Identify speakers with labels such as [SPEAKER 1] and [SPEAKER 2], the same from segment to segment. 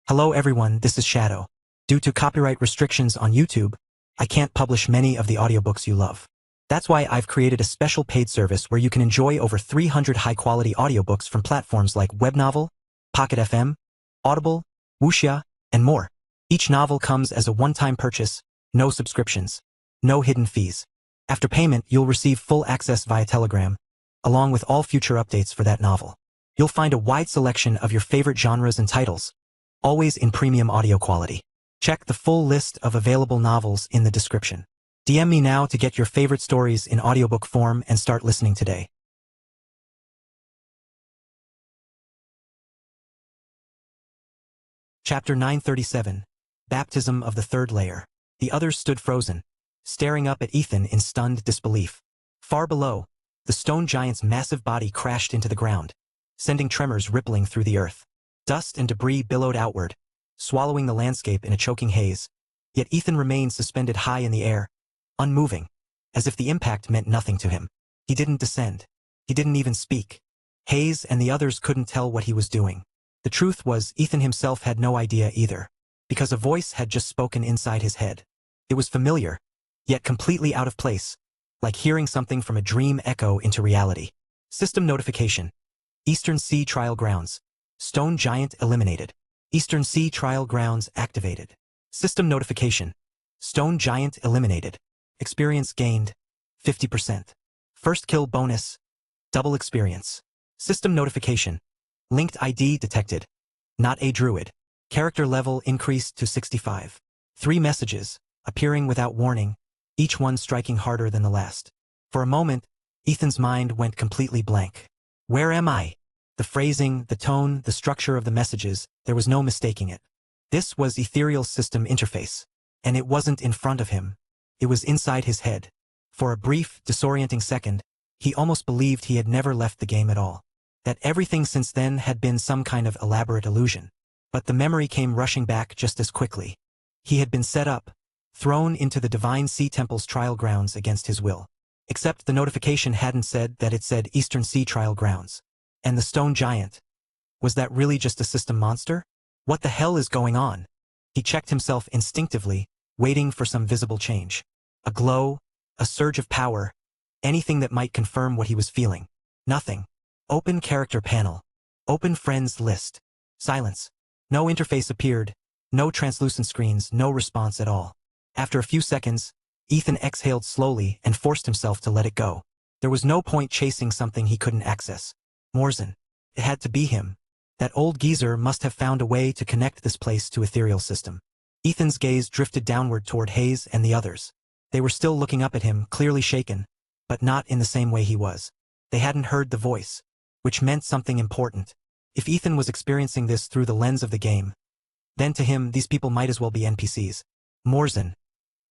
[SPEAKER 1] Hello everyone, this is Shadow. Due to copyright restrictions on YouTube, I can't publish many of the audiobooks you love. That's why I've created a special paid service where you can enjoy over 300 high-quality audiobooks from platforms like Webnovel, Pocket FM, Audible, Wuxia, and more. Each novel comes as a one-time purchase, no subscriptions, no hidden fees. After payment, you'll receive full access via Telegram, along with all future updates for that novel. You'll find a wide selection of your favorite genres and titles, always in premium audio quality. Check the full list of available novels in the description. DM me now to get your favorite stories in audiobook form and start listening today. Chapter 937, Baptism of the Third Layer. The others stood frozen, staring up at Ethan in stunned disbelief. Far below, the stone giant's massive body crashed into the ground, sending tremors rippling through the earth. Dust and debris billowed outward, swallowing the landscape in a choking haze. Yet Ethan remained suspended high in the air, unmoving, as if the impact meant nothing to him. He didn't descend. He didn't even speak. Hayes and the others couldn't tell what he was doing. The truth was, Ethan himself had no idea either, because a voice had just spoken inside his head. It was familiar, yet completely out of place, like hearing something from a dream echo into reality. System notification. Eastern Sea Trial Grounds. Stone Giant eliminated. Eastern Sea Trial Grounds activated. System notification. Stone Giant eliminated. Experience gained 50%. First kill bonus, double experience. System notification. Linked ID detected. Not a druid. Character level increased to 65. 3 messages, appearing without warning, each one striking harder than the last. For a moment, Ethan's mind went completely blank. Where am I? The phrasing, the tone, the structure of the messages, there was no mistaking it. This was Ethereal System Interface, and it wasn't in front of him. It was inside his head. For a brief, disorienting second, he almost believed he had never left the game at all, that everything since then had been some kind of elaborate illusion. But the memory came rushing back just as quickly. He had been set up, thrown into the Divine Sea Temple's trial grounds against his will. Except the notification hadn't said that, it said Eastern Sea Trial Grounds. And the stone giant. Was that really just a system monster? What the hell is going on? He checked himself instinctively, waiting for some visible change. A glow, a surge of power, anything that might confirm what he was feeling. Nothing. Open character panel. Open friends list. Silence. No interface appeared, no translucent screens, no response at all. After a few seconds, Ethan exhaled slowly and forced himself to let it go. There was no point chasing something he couldn't access. Morzan. It had to be him. That old geezer must have found a way to connect this place to Ethereal System. Ethan's gaze drifted downward toward Hayes and the others. They were still looking up at him, clearly shaken, but not in the same way he was. They hadn't heard the voice, which meant something important. If Ethan was experiencing this through the lens of the game, then to him these people might as well be NPCs. Morzan.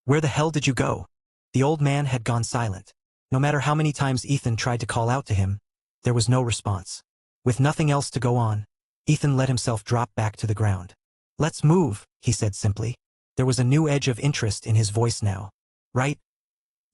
[SPEAKER 1] Where the hell did you go? The old man had gone silent. No matter how many times Ethan tried to call out to him, there was no response. With nothing else to go on, Ethan let himself drop back to the ground. Let's move, he said simply. There was a new edge of interest in his voice now. Right?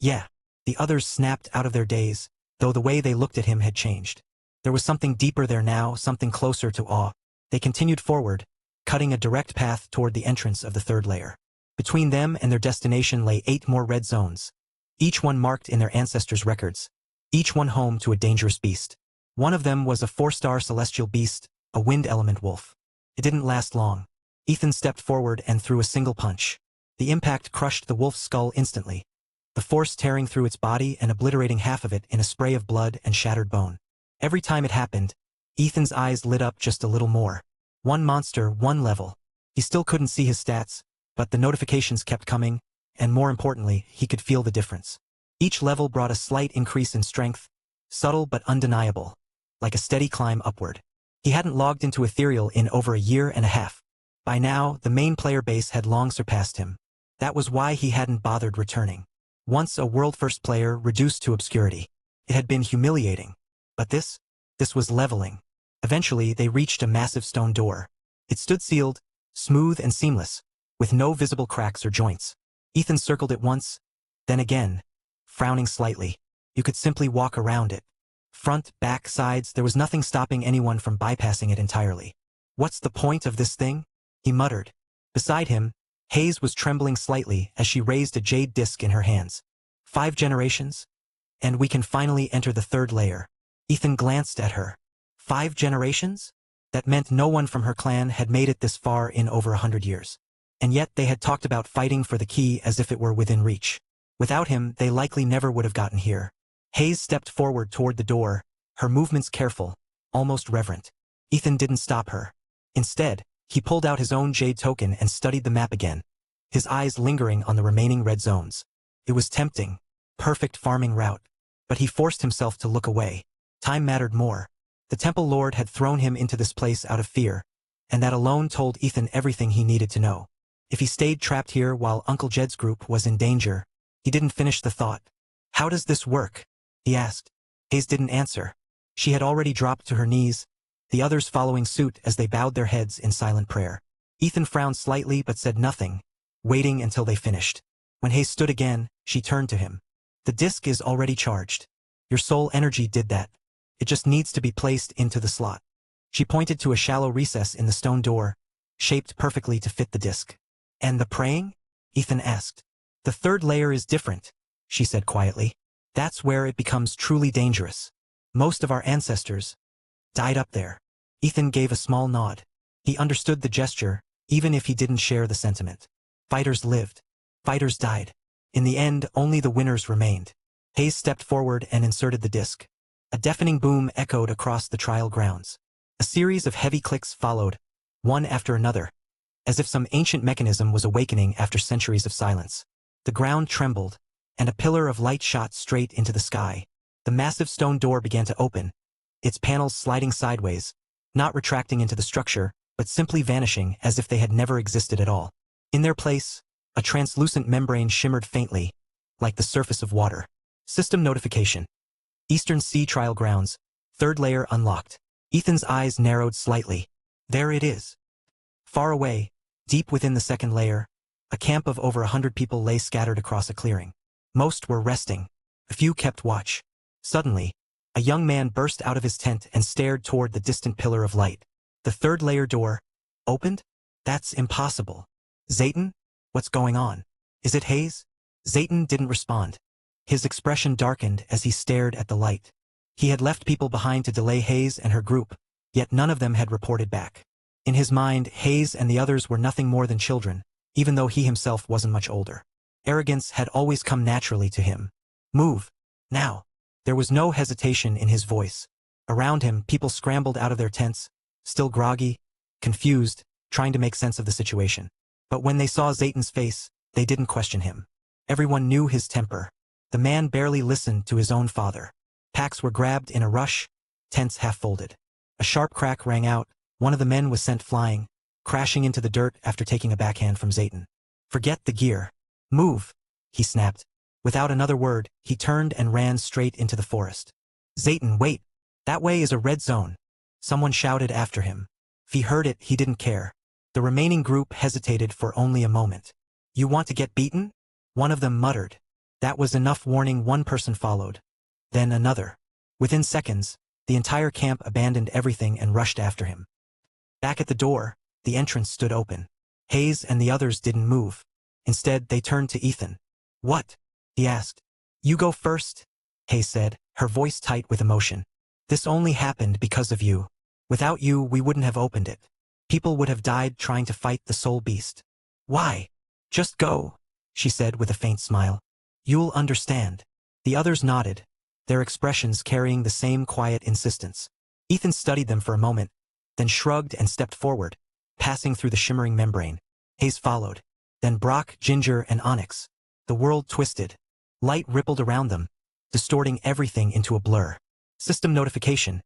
[SPEAKER 1] Yeah. The others snapped out of their daze, though the way they looked at him had changed. There was something deeper there now, something closer to awe. They continued forward, cutting a direct path toward the entrance of the third layer. Between them and their destination lay 8 more red zones, each one marked in their ancestors' records, each one home to a dangerous beast. One of them was a 4-star celestial beast, a wind element wolf. It didn't last long. Ethan stepped forward and threw a single punch. The impact crushed the wolf's skull instantly, the force tearing through its body and obliterating half of it in a spray of blood and shattered bone. Every time it happened, Ethan's eyes lit up just a little more. One monster, one level. He still couldn't see his stats, but the notifications kept coming, and more importantly, he could feel the difference. Each level brought a slight increase in strength, subtle but undeniable, like a steady climb upward. He hadn't logged into Ethereal in over a year and a half. By now, the main player base had long surpassed him. That was why he hadn't bothered returning. Once a world-first player reduced to obscurity. It had been humiliating. But this was leveling. Eventually, they reached a massive stone door. It stood sealed, smooth and seamless, with no visible cracks or joints. Ethan circled it once, then again, frowning slightly. You could simply walk around it. Front, back, sides, there was nothing stopping anyone from bypassing it entirely. What's the point of this thing? he muttered. Beside him, Hayes was trembling slightly as she raised a jade disc in her hands. 5 generations? And we can finally enter the third layer. Ethan glanced at her. 5 generations? That meant no one from her clan had made it this far in over 100 years. And yet they had talked about fighting for the key as if it were within reach. Without him, they likely never would have gotten here. Hayes stepped forward toward the door, her movements careful, almost reverent. Ethan didn't stop her. Instead, he pulled out his own jade token and studied the map again, his eyes lingering on the remaining red zones. It was tempting, perfect farming route, but he forced himself to look away. Time mattered more. The Temple Lord had thrown him into this place out of fear, and that alone told Ethan everything he needed to know. If he stayed trapped here while Uncle Jed's group was in danger, he didn't finish the thought. How does this work? He asked. Hayes didn't answer. She had already dropped to her knees, the others following suit as they bowed their heads in silent prayer. Ethan frowned slightly but said nothing, waiting until they finished. When Hayes stood again, she turned to him. The disc is already charged. Your soul energy did that. It just needs to be placed into the slot. She pointed to a shallow recess in the stone door, shaped perfectly to fit the disc. And the praying? Ethan asked. The third layer is different, she said quietly. That's where it becomes truly dangerous. Most of our ancestors died up there. Ethan gave a small nod. He understood the gesture, even if he didn't share the sentiment. Fighters lived. Fighters died. In the end, only the winners remained. Hayes stepped forward and inserted the disc. A deafening boom echoed across the trial grounds. A series of heavy clicks followed, one after another, as if some ancient mechanism was awakening after centuries of silence. The ground trembled, and a pillar of light shot straight into the sky. The massive stone door began to open, its panels sliding sideways, not retracting into the structure, but simply vanishing as if they had never existed at all. In their place, a translucent membrane shimmered faintly, like the surface of water. System notification. Eastern Sea Trial Grounds, third layer unlocked. Ethan's eyes narrowed slightly. There it is. Far away, deep within the second layer, a camp of over 100 people lay scattered across a clearing. Most were resting. A few kept watch. Suddenly, a young man burst out of his tent and stared toward the distant pillar of light. The third layer door opened? That's impossible. Zayton? What's going on? Is it Hayes? Zayton didn't respond. His expression darkened as he stared at the light. He had left people behind to delay Hayes and her group, yet none of them had reported back. In his mind, Hayes and the others were nothing more than children, even though he himself wasn't much older. Arrogance had always come naturally to him. Move. Now. There was no hesitation in his voice. Around him, people scrambled out of their tents, still groggy, confused, trying to make sense of the situation. But when they saw Zayton's face, they didn't question him. Everyone knew his temper. The man barely listened to his own father. Packs were grabbed in a rush, tents half-folded. A sharp crack rang out, one of the men was sent flying, crashing into the dirt after taking a backhand from Zayton. Forget the gear. Move, he snapped. Without another word, he turned and ran straight into the forest. Zayton, wait. That way is a red zone. Someone shouted after him. If he heard it, he didn't care. The remaining group hesitated for only a moment. You want to get beaten? One of them muttered. That was enough warning. One person followed. Then another. Within seconds, the entire camp abandoned everything and rushed after him. Back at the door, the entrance stood open. Hayes and the others didn't move. Instead, they turned to Ethan. What? He asked. You go first, Hayes said, her voice tight with emotion. This only happened because of you. Without you, we wouldn't have opened it. People would have died trying to fight the soul beast. Why? Just go, she said with a faint smile. You'll understand. The others nodded, their expressions carrying the same quiet insistence. Ethan studied them for a moment, then shrugged and stepped forward, passing through the shimmering membrane. Hayes followed. Then Brock, Ginger, and Onyx. The world twisted. Light rippled around them, distorting everything into a blur. System notification.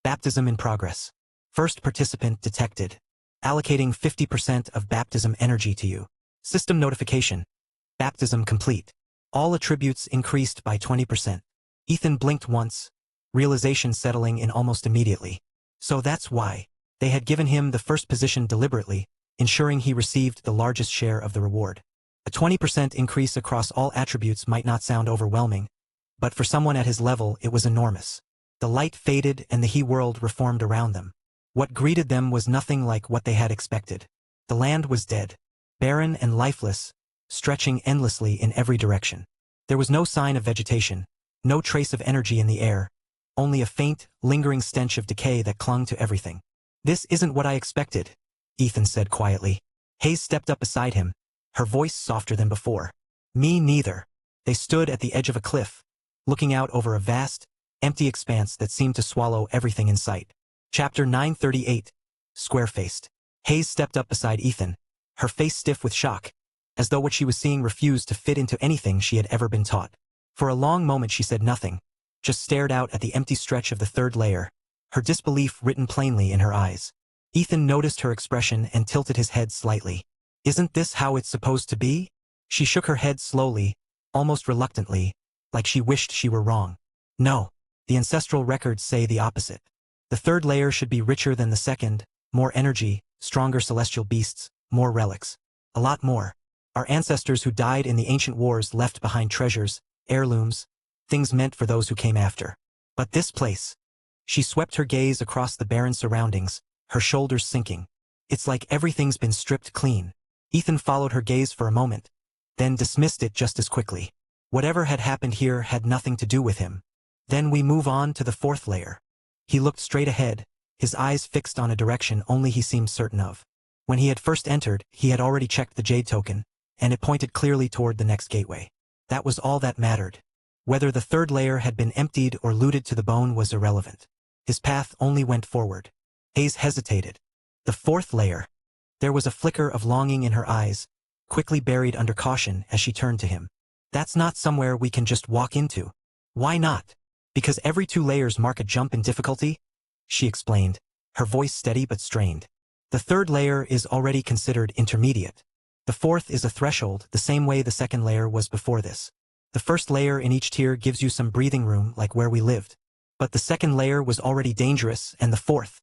[SPEAKER 1] Baptism in progress. First participant detected. Allocating 50% of baptism energy to you. System notification. Baptism complete. All attributes increased by 20%. Ethan blinked once, realization settling in almost immediately. So that's why. They had given him the first position deliberately, ensuring he received the largest share of the reward. A 20% increase across all attributes might not sound overwhelming, but for someone at his level it was enormous. The light faded and the he world reformed around them. What greeted them was nothing like what they had expected. The land was dead, barren and lifeless, stretching endlessly in every direction. There was no sign of vegetation, no trace of energy in the air, only a faint, lingering stench of decay that clung to everything. "This isn't what I expected," Ethan said quietly. Hayes stepped up beside him, her voice softer than before. "Me neither." They stood at the edge of a cliff, looking out over a vast, empty expanse that seemed to swallow everything in sight. Chapter 938. Square-faced. Hayes stepped up beside Ethan, her face stiff with shock, as though what she was seeing refused to fit into anything she had ever been taught. For a long moment she said nothing, just stared out at the empty stretch of the third layer, her disbelief written plainly in her eyes. Ethan noticed her expression and tilted his head slightly. "Isn't this how it's supposed to be?" She shook her head slowly, almost reluctantly, like she wished she were wrong. "No, the ancestral records say the opposite. The third layer should be richer than the second, more energy, stronger celestial beasts, more relics. A lot more. Our ancestors who died in the ancient wars left behind treasures, heirlooms, things meant for those who came after. But this place..." She swept her gaze across the barren surroundings, her shoulders sinking. "It's like everything's been stripped clean." Ethan followed her gaze for a moment, then dismissed it just as quickly. Whatever had happened here had nothing to do with him. "Then we move on to the fourth layer." He looked straight ahead, his eyes fixed on a direction only he seemed certain of. When he had first entered, he had already checked the jade token, and it pointed clearly toward the next gateway. That was all that mattered. Whether the third layer had been emptied or looted to the bone was irrelevant. His path only went forward. Hayes hesitated. The fourth layer. There was a flicker of longing in her eyes, quickly buried under caution as she turned to him. "That's not somewhere we can just walk into." "Why not?" "Because every 2 layers mark a jump in difficulty," she explained, her voice steady but strained. "The third layer is already considered intermediate. The fourth is a threshold, the same way the second layer was before this. The first layer in each tier gives you some breathing room like where we lived. But the second layer was already dangerous, and the fourth..."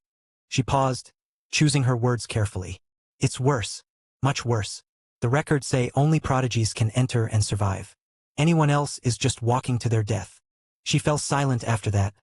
[SPEAKER 1] She paused, choosing her words carefully. "It's worse. Much worse. The records say only prodigies can enter and survive. Anyone else is just walking to their death." She fell silent after that,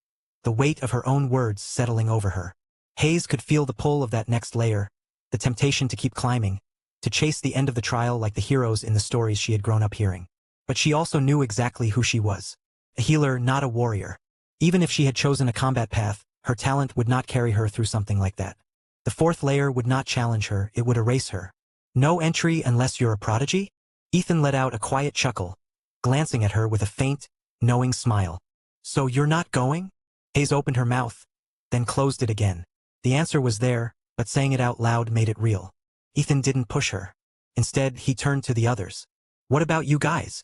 [SPEAKER 1] the weight of her own words settling over her. Hayes could feel the pull of that next layer, the temptation to keep climbing, to chase the end of the trial like the heroes in the stories she had grown up hearing. But she also knew exactly who she was. A healer, not a warrior. Even if she had chosen a combat path, her talent would not carry her through something like that. The fourth layer would not challenge her, it would erase her. "No entry unless you're a prodigy?" Ethan let out a quiet chuckle, glancing at her with a faint, knowing smile. "So you're not going?" Hayes opened her mouth, then closed it again. The answer was there, but saying it out loud made it real. Ethan didn't push her. Instead, he turned to the others. "What about you guys?"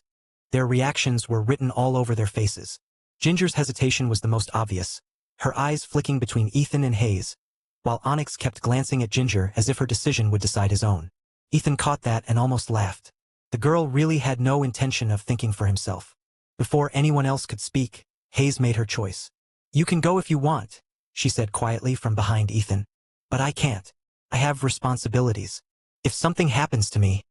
[SPEAKER 1] Their reactions were written all over their faces. Ginger's hesitation was the most obvious, her eyes flicking between Ethan and Hayes, while Onyx kept glancing at Ginger as if her decision would decide his own. Ethan caught that and almost laughed. The girl really had no intention of thinking for himself. Before anyone else could speak, Hayes made her choice. "You can go if you want," she said quietly from behind Ethan. "But I can't. I have responsibilities. If something happens to me..."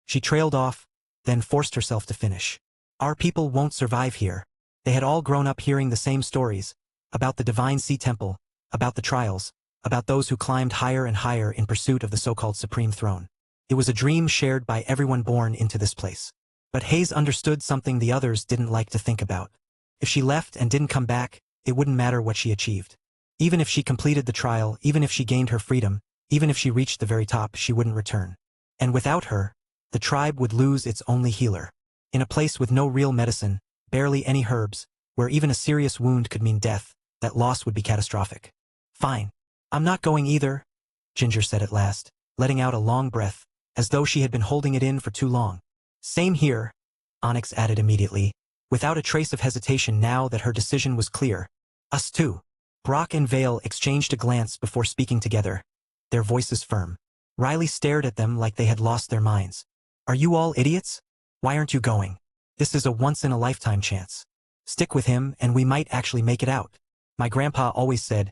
[SPEAKER 1] She trailed off, then forced herself to finish. "Our people won't survive here." They had all grown up hearing the same stories, about the Divine Sea Temple, about the trials, about those who climbed higher and higher in pursuit of the so-called Supreme Throne. It was a dream shared by everyone born into this place. But Hayes understood something the others didn't like to think about. If she left and didn't come back, it wouldn't matter what she achieved. Even if she completed the trial, even if she gained her freedom, even if she reached the very top, she wouldn't return. And without her, the tribe would lose its only healer. In a place with no real medicine, barely any herbs, where even a serious wound could mean death, that loss would be catastrophic. "Fine. I'm not going either," Ginger said at last, letting out a long breath, as though she had been holding it in for too long. "Same here," Onyx added immediately, without a trace of hesitation now that her decision was clear. "Us too." Brock and Vale exchanged a glance before speaking together, their voices firm. Riley stared at them like they had lost their minds. "Are you all idiots? Why aren't you going? This is a once-in-a-lifetime chance. Stick with him and we might actually make it out. My grandpa always said,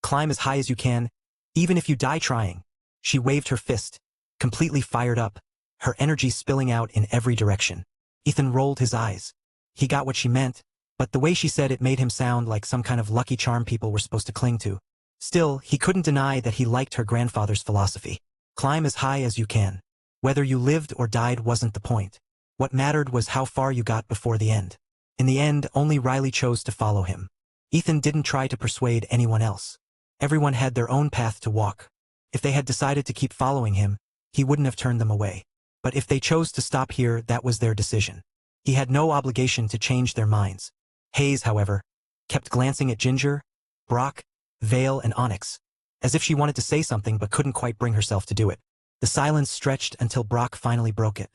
[SPEAKER 1] climb as high as you can, even if you die trying." She waved her fist, completely fired up, her energy spilling out in every direction. Ethan rolled his eyes. He got what she meant, but the way she said it made him sound like some kind of lucky charm people were supposed to cling to. Still, he couldn't deny that he liked her grandfather's philosophy. Climb as high as you can. Whether you lived or died wasn't the point. What mattered was how far you got before the end. In the end, only Riley chose to follow him. Ethan didn't try to persuade anyone else. Everyone had their own path to walk. If they had decided to keep following him, he wouldn't have turned them away. But if they chose to stop here, that was their decision. He had no obligation to change their minds. Hayes, however, kept glancing at Ginger, Brock, Vale, and Onyx, as if she wanted to say something but couldn't quite bring herself to do it. The silence stretched until Brock finally broke it.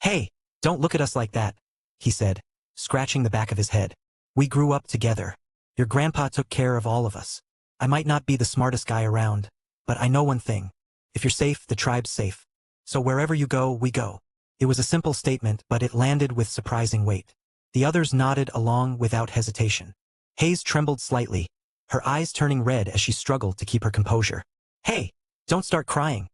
[SPEAKER 1] "Hey, don't look at us like that," he said, scratching the back of his head. "We grew up together. Your grandpa took care of all of us. I might not be the smartest guy around, but I know one thing. If you're safe, the tribe's safe. So wherever you go, we go." It was a simple statement, but it landed with surprising weight. The others nodded along without hesitation. Hayes trembled slightly, her eyes turning red as she struggled to keep her composure. "Hey, don't start crying,"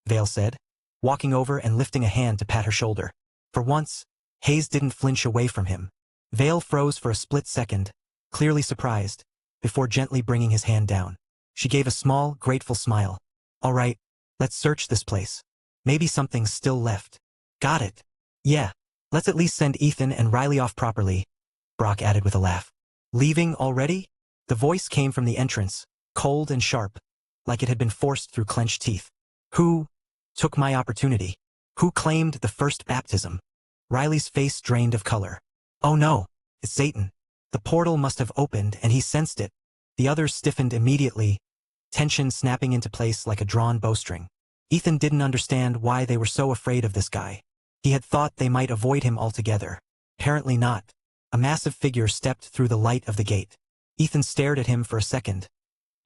[SPEAKER 1] Vale said, walking over and lifting a hand to pat her shoulder. For once, Hayes didn't flinch away from him. Vale froze for a split second, clearly surprised, before gently bringing his hand down. She gave a small, grateful smile. "All right, let's search this place. Maybe something's still left." "Got it. Yeah, let's at least send Ethan and Riley off properly," Brock added with a laugh. "Leaving already?" The voice came from the entrance, cold and sharp, like it had been forced through clenched teeth. "Who took my opportunity? Who claimed the first baptism?" Riley's face drained of color. "Oh no, it's Satan. The portal must have opened and he sensed it." The others stiffened immediately, tension snapping into place like a drawn bowstring. Ethan didn't understand why they were so afraid of this guy. He had thought they might avoid him altogether. Apparently not. A massive figure stepped through the light of the gate. Ethan stared at him for a second,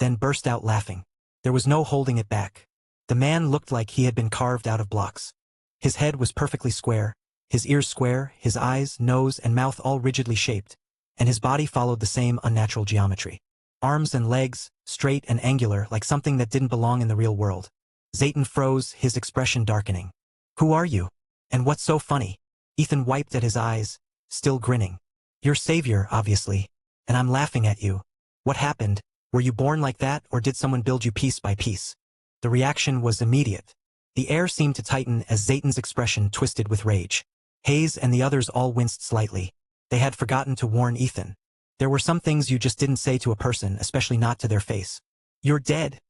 [SPEAKER 1] then burst out laughing. There was no holding it back. The man looked like he had been carved out of blocks. His head was perfectly square, his ears square, his eyes, nose, and mouth all rigidly shaped, and his body followed the same unnatural geometry. Arms and legs, straight and angular like something that didn't belong in the real world. Zayton froze, his expression darkening. "Who are you? And what's so funny?" Ethan wiped at his eyes, still grinning. "Your savior, obviously, and I'm laughing at you. What happened? Were you born like that, or did someone build you piece by piece?" The reaction was immediate. The air seemed to tighten as Zayton's expression twisted with rage. Hayes and the others all winced slightly. They had forgotten to warn Ethan. There were some things you just didn't say to a person, especially not to their face. "You're dead,"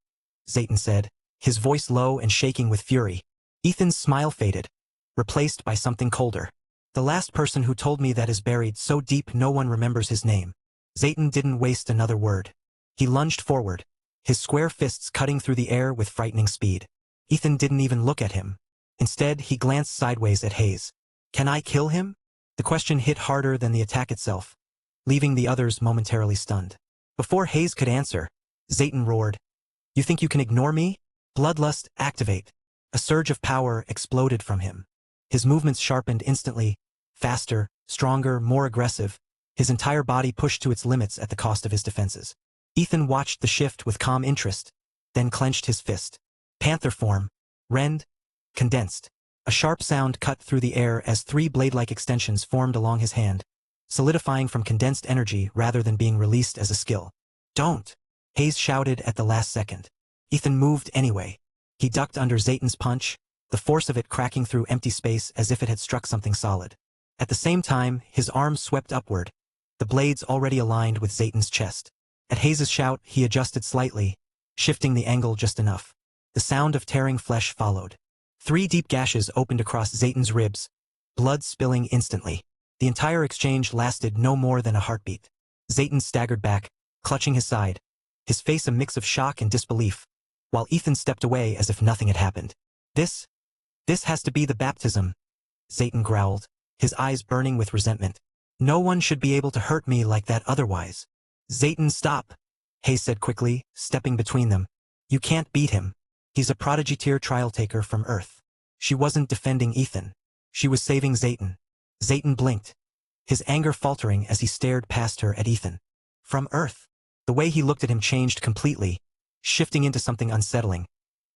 [SPEAKER 1] Zayton said, his voice low and shaking with fury. Ethan's smile faded, replaced by something colder. "The last person who told me that is buried so deep no one remembers his name." Zayton didn't waste another word. He lunged forward, his square fists cutting through the air with frightening speed. Ethan didn't even look at him. Instead, he glanced sideways at Hayes. "Can I kill him?" The question hit harder than the attack itself, leaving the others momentarily stunned. Before Hayes could answer, Zayton roared, "You think you can ignore me? Bloodlust, activate." A surge of power exploded from him. His movements sharpened instantly, faster, stronger, more aggressive, his entire body pushed to its limits at the cost of his defenses. Ethan watched the shift with calm interest, then clenched his fist. Panther form, rend, condensed. A sharp sound cut through the air as three blade-like extensions formed along his hand, solidifying from condensed energy rather than being released as a skill. "Don't!" Hayes shouted at the last second. Ethan moved anyway. He ducked under Zayton's punch, the force of it cracking through empty space as if it had struck something solid. At the same time, his arms swept upward, the blades already aligned with Zayton's chest. At Hayes' shout, he adjusted slightly, shifting the angle just enough. The sound of tearing flesh followed. 3 deep gashes opened across Zayton's ribs, blood spilling instantly. The entire exchange lasted no more than a heartbeat. Zayton staggered back, clutching his side, his face a mix of shock and disbelief, while Ethan stepped away as if nothing had happened. This has to be the baptism," Zayton growled, his eyes burning with resentment. "No one should be able to hurt me like that otherwise." "Zayton, stop," Hayes said quickly, stepping between them. "You can't beat him. He's a prodigy-tier trial-taker from Earth." She wasn't defending Ethan. She was saving Zayton. Zayton blinked, his anger faltering as he stared past her at Ethan. From Earth. The way he looked at him changed completely, shifting into something unsettling,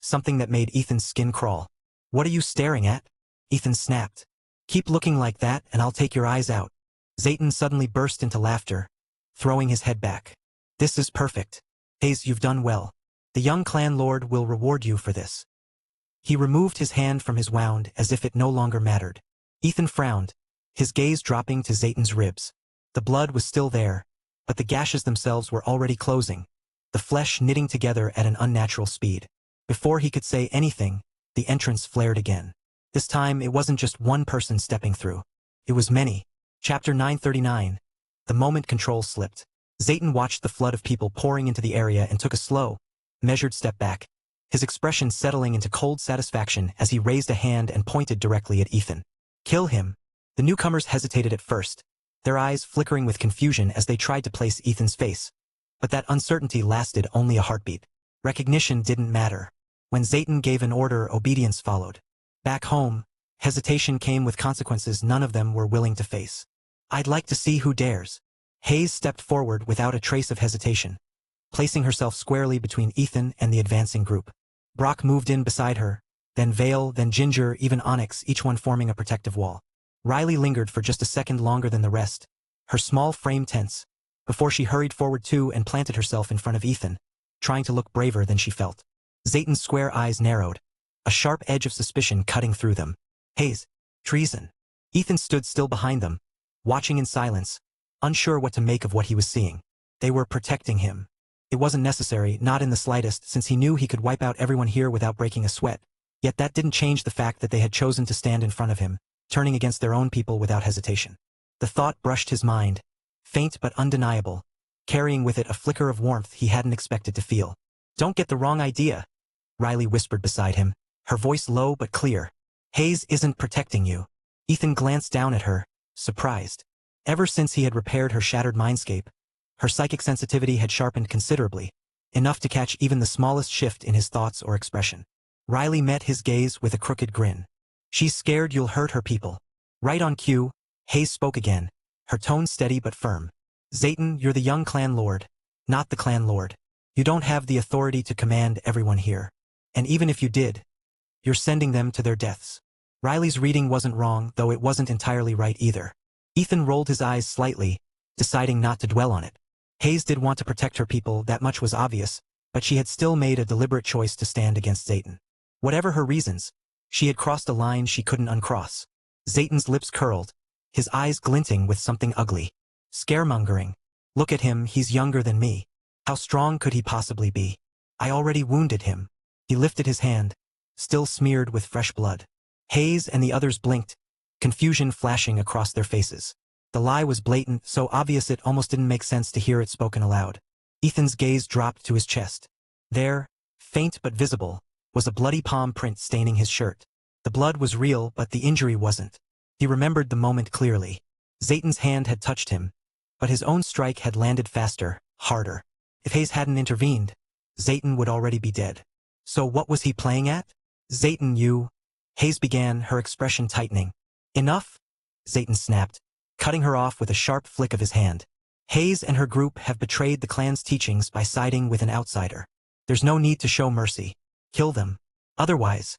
[SPEAKER 1] something that made Ethan's skin crawl. "What are you staring at?" Ethan snapped. "Keep looking like that and I'll take your eyes out." Zayton suddenly burst into laughter, throwing his head back. "This is perfect. Hayes, you've done well. The young clan lord will reward you for this." He removed his hand from his wound as if it no longer mattered. Ethan frowned, his gaze dropping to Zayton's ribs. The blood was still there, but the gashes themselves were already closing, the flesh knitting together at an unnatural speed. Before he could say anything, the entrance flared again. This time it wasn't just one person stepping through. It was many. Chapter 939. The moment control slipped. Zayton watched the flood of people pouring into the area and took a slow, measured step back, his expression settling into cold satisfaction as he raised a hand and pointed directly at Ethan. Kill him. The newcomers hesitated at first, their eyes flickering with confusion as they tried to place Ethan's face. But that uncertainty lasted only a heartbeat. Recognition didn't matter. When Zayton gave an order, obedience followed. Back home, hesitation came with consequences none of them were willing to face. I'd like to see who dares. Hayes stepped forward without a trace of hesitation, placing herself squarely between Ethan and the advancing group. Brock moved in beside her, then Vale, then Ginger, even Onyx, each one forming a protective wall. Riley lingered for just a second longer than the rest, her small frame tense, before she hurried forward too and planted herself in front of Ethan, trying to look braver than she felt. Zayton's square eyes narrowed, a sharp edge of suspicion cutting through them. Hayes, treason. Ethan stood still behind them, watching in silence, unsure what to make of what he was seeing. They were protecting him. It wasn't necessary, not in the slightest, since he knew he could wipe out everyone here without breaking a sweat. Yet that didn't change the fact that they had chosen to stand in front of him, turning against their own people without hesitation. The thought brushed his mind, faint but undeniable, carrying with it a flicker of warmth he hadn't expected to feel. Don't get the wrong idea, Riley whispered beside him, her voice low but clear. Hayes isn't protecting you. Ethan glanced down at her, surprised. Ever since he had repaired her shattered mindscape, her psychic sensitivity had sharpened considerably, enough to catch even the smallest shift in his thoughts or expression. Riley met his gaze with a crooked grin. She's scared you'll hurt her people. Right on cue, Hayes spoke again, her tone steady but firm. Zayton, you're the young clan lord, not the clan lord. You don't have the authority to command everyone here. And even if you did, you're sending them to their deaths. Riley's reading wasn't wrong, though it wasn't entirely right either. Ethan rolled his eyes slightly, deciding not to dwell on it. Hayes did want to protect her people, that much was obvious, but she had still made a deliberate choice to stand against Zayton. Whatever her reasons, she had crossed a line she couldn't uncross. Zayton's lips curled, his eyes glinting with something ugly. Scaremongering. Look at him, he's younger than me. How strong could he possibly be? I already wounded him. He lifted his hand, still smeared with fresh blood. Hayes and the others blinked, confusion flashing across their faces. The lie was blatant, so obvious it almost didn't make sense to hear it spoken aloud. Ethan's gaze dropped to his chest. There, faint but visible, was a bloody palm print staining his shirt. The blood was real, but the injury wasn't. He remembered the moment clearly. Zayton's hand had touched him, but his own strike had landed faster, harder. If Hayes hadn't intervened, Zayton would already be dead. So what was he playing at? Zayton, you... Hayes began, her expression tightening. Enough? Zayton snapped, cutting her off with a sharp flick of his hand. Hayes and her group have betrayed the clan's teachings by siding with an outsider. There's no need to show mercy. Kill them. Otherwise...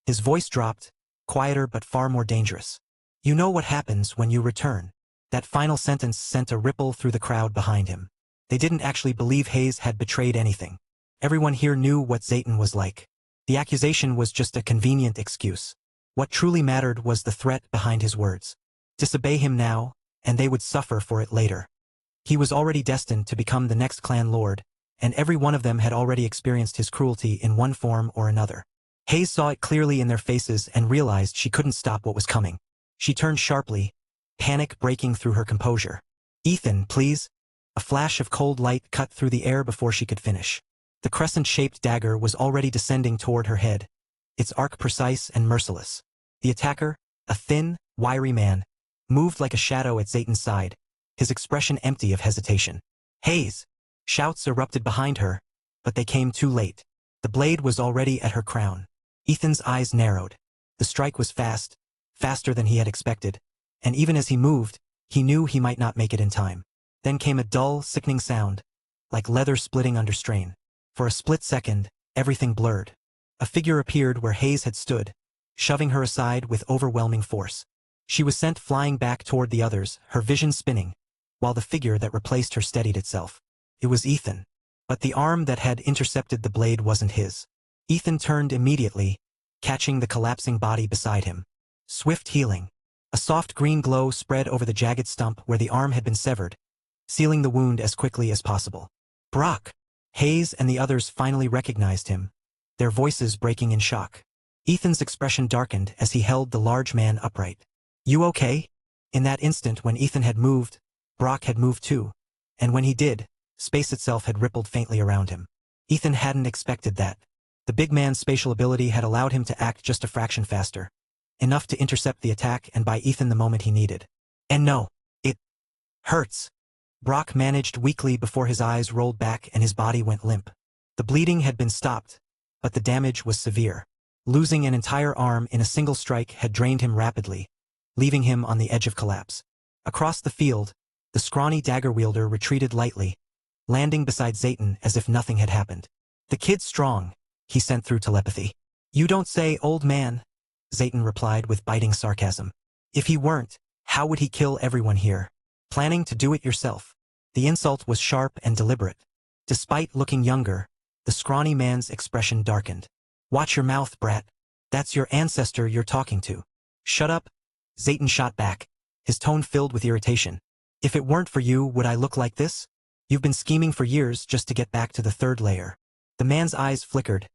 [SPEAKER 1] His voice dropped, quieter but far more dangerous. You know what happens when you return. That final sentence sent a ripple through the crowd behind him. They didn't actually believe Hayes had betrayed anything. Everyone here knew what Zayton was like. The accusation was just a convenient excuse. What truly mattered was the threat behind his words. Disobey him now, and they would suffer for it later. He was already destined to become the next clan lord, and every one of them had already experienced his cruelty in one form or another. Hayes saw it clearly in their faces and realized she couldn't stop what was coming. She turned sharply, panic breaking through her composure. Ethan, please. A flash of cold light cut through the air before she could finish. The crescent-shaped dagger was already descending toward her head, its arc precise and merciless. The attacker, a thin, wiry man, moved like a shadow at Zayton's side, his expression empty of hesitation. Hayes! Shouts erupted behind her, but they came too late. The blade was already at her crown. Ethan's eyes narrowed. The strike was fast, faster than he had expected, and even as he moved, he knew he might not make it in time. Then came a dull, sickening sound, like leather splitting under strain. For a split second, everything blurred. A figure appeared where Hayes had stood, shoving her aside with overwhelming force. She was sent flying back toward the others, her vision spinning, while the figure that replaced her steadied itself. It was Ethan. But the arm that had intercepted the blade wasn't his. Ethan turned immediately, catching the collapsing body beside him. Swift healing. A soft green glow spread over the jagged stump where the arm had been severed, sealing the wound as quickly as possible. Brock! Hayes and the others finally recognized him, their voices breaking in shock. Ethan's expression darkened as he held the large man upright. "You okay?" In that instant when Ethan had moved, Brock had moved too, and when he did, space itself had rippled faintly around him. Ethan hadn't expected that. The big man's spatial ability had allowed him to act just a fraction faster, enough to intercept the attack and buy Ethan the moment he needed. "And no, it hurts." Brock managed weakly before his eyes rolled back and his body went limp. The bleeding had been stopped, but the damage was severe. Losing an entire arm in a single strike had drained him rapidly, leaving him on the edge of collapse. Across the field, the scrawny dagger wielder retreated lightly, landing beside Zayton as if nothing had happened. "The kid's strong," he sent through telepathy. "You don't say, old man," Zayton replied with biting sarcasm. "If he weren't, how would he kill everyone here? Planning to do it yourself?" The insult was sharp and deliberate. Despite looking younger, the scrawny man's expression darkened. "Watch your mouth, brat. That's your ancestor you're talking to." "Shut up," Zayton shot back, his tone filled with irritation. "If it weren't for you, would I look like this? You've been scheming for years just to get back to the third layer." The man's eyes flickered,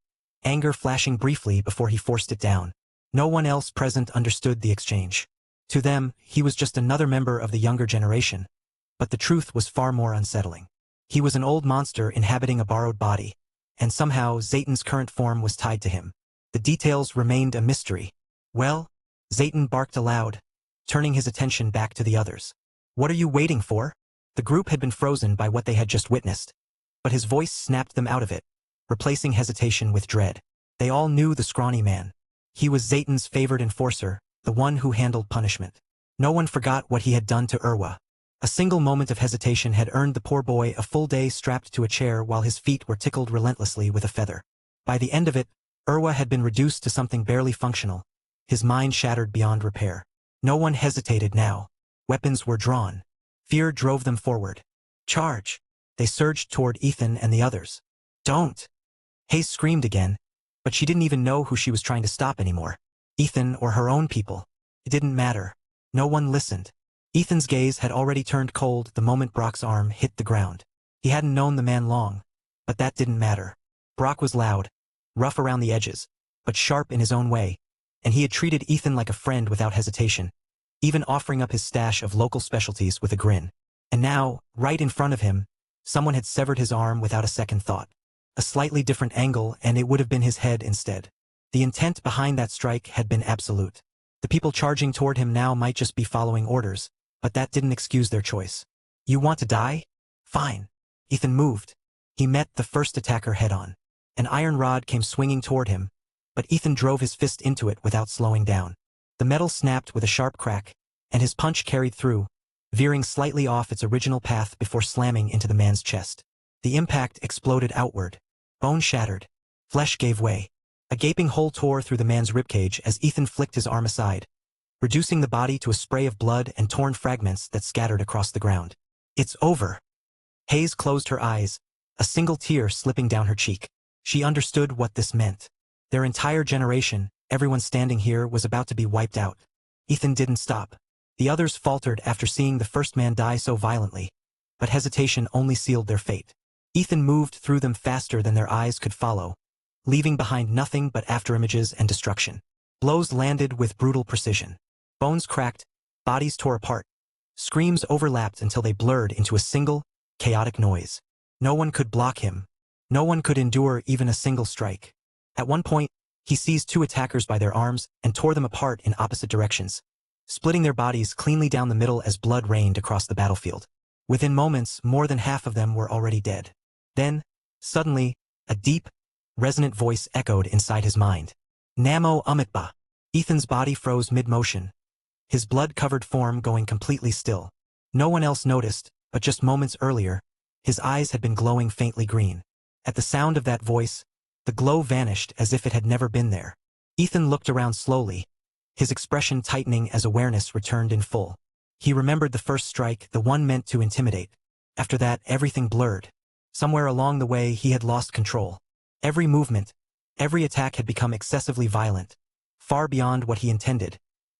[SPEAKER 1] anger flashing briefly before he forced it down. No one else present understood the exchange. To them, he was just another member of the younger generation. But the truth was far more unsettling. He was an old monster inhabiting a borrowed body, and somehow Zayton's current form was tied to him. The details remained a mystery. "Well?" Zayton barked aloud, turning his attention back to the others. "What are you waiting for?" The group had been frozen by what they had just witnessed, but his voice snapped them out of it, replacing hesitation with dread. They all knew the scrawny man. He was Zayton's favored enforcer, the one who handled punishment. No one forgot what he had done to Irwa. A single moment of hesitation had earned the poor boy a full day strapped to a chair while his feet were tickled relentlessly with a feather. By the end of it, Irwa had been reduced to something barely functional, his mind shattered beyond repair. No one hesitated now. Weapons were drawn. Fear drove them forward. "Charge!" They surged toward Ethan and the others. "Don't!" Hayes screamed again, but she didn't even know who she was trying to stop anymore. Ethan or her own people. It didn't matter. No one listened. Ethan's gaze had already turned cold the moment Brock's arm hit the ground. He hadn't known the man long, but that didn't matter. Brock was loud, rough around the edges, but sharp in his own way, and he had treated Ethan like a friend without hesitation, even offering up his stash of local specialties with a grin. And now, right in front of him, someone had severed his arm without a second thought. A slightly different angle and it would have been his head instead. The intent behind that strike had been absolute. The people charging toward him now might just be following orders, but that didn't excuse their choice. "You want to die? Fine." Ethan moved. He met the first attacker head-on. An iron rod came swinging toward him, but Ethan drove his fist into it without slowing down. The metal snapped with a sharp crack, and his punch carried through, veering slightly off its original path before slamming into the man's chest. The impact exploded outward. Bone shattered. Flesh gave way. A gaping hole tore through the man's ribcage as Ethan flicked his arm aside, reducing the body to a spray of blood and torn fragments that scattered across the ground. "It's over." Hayes closed her eyes, a single tear slipping down her cheek. She understood what this meant. Their entire generation, everyone standing here, was about to be wiped out. Ethan didn't stop. The others faltered after seeing the first man die so violently, but hesitation only sealed their fate. Ethan moved through them faster than their eyes could follow, leaving behind nothing but afterimages and destruction. Blows landed with brutal precision. Bones cracked, bodies tore apart. Screams overlapped until they blurred into a single, chaotic noise. No one could block him. No one could endure even a single strike. At one point, he seized two attackers by their arms and tore them apart in opposite directions, splitting their bodies cleanly down the middle as blood rained across the battlefield. Within moments, more than half of them were already dead. Then, suddenly, a deep, resonant voice echoed inside his mind. "Namo Amitba." Ethan's body froze mid-motion, his blood-covered form going completely still. No one else noticed, but just moments earlier, his eyes had been glowing faintly green. At the sound of that voice, the glow vanished as if it had never been there. Ethan looked around slowly, his expression tightening as awareness returned in full. He remembered the first strike, the one meant to intimidate. After that, everything blurred. Somewhere along the way, he had lost control. Every movement, Every attack had become excessively violent, far beyond what he intended,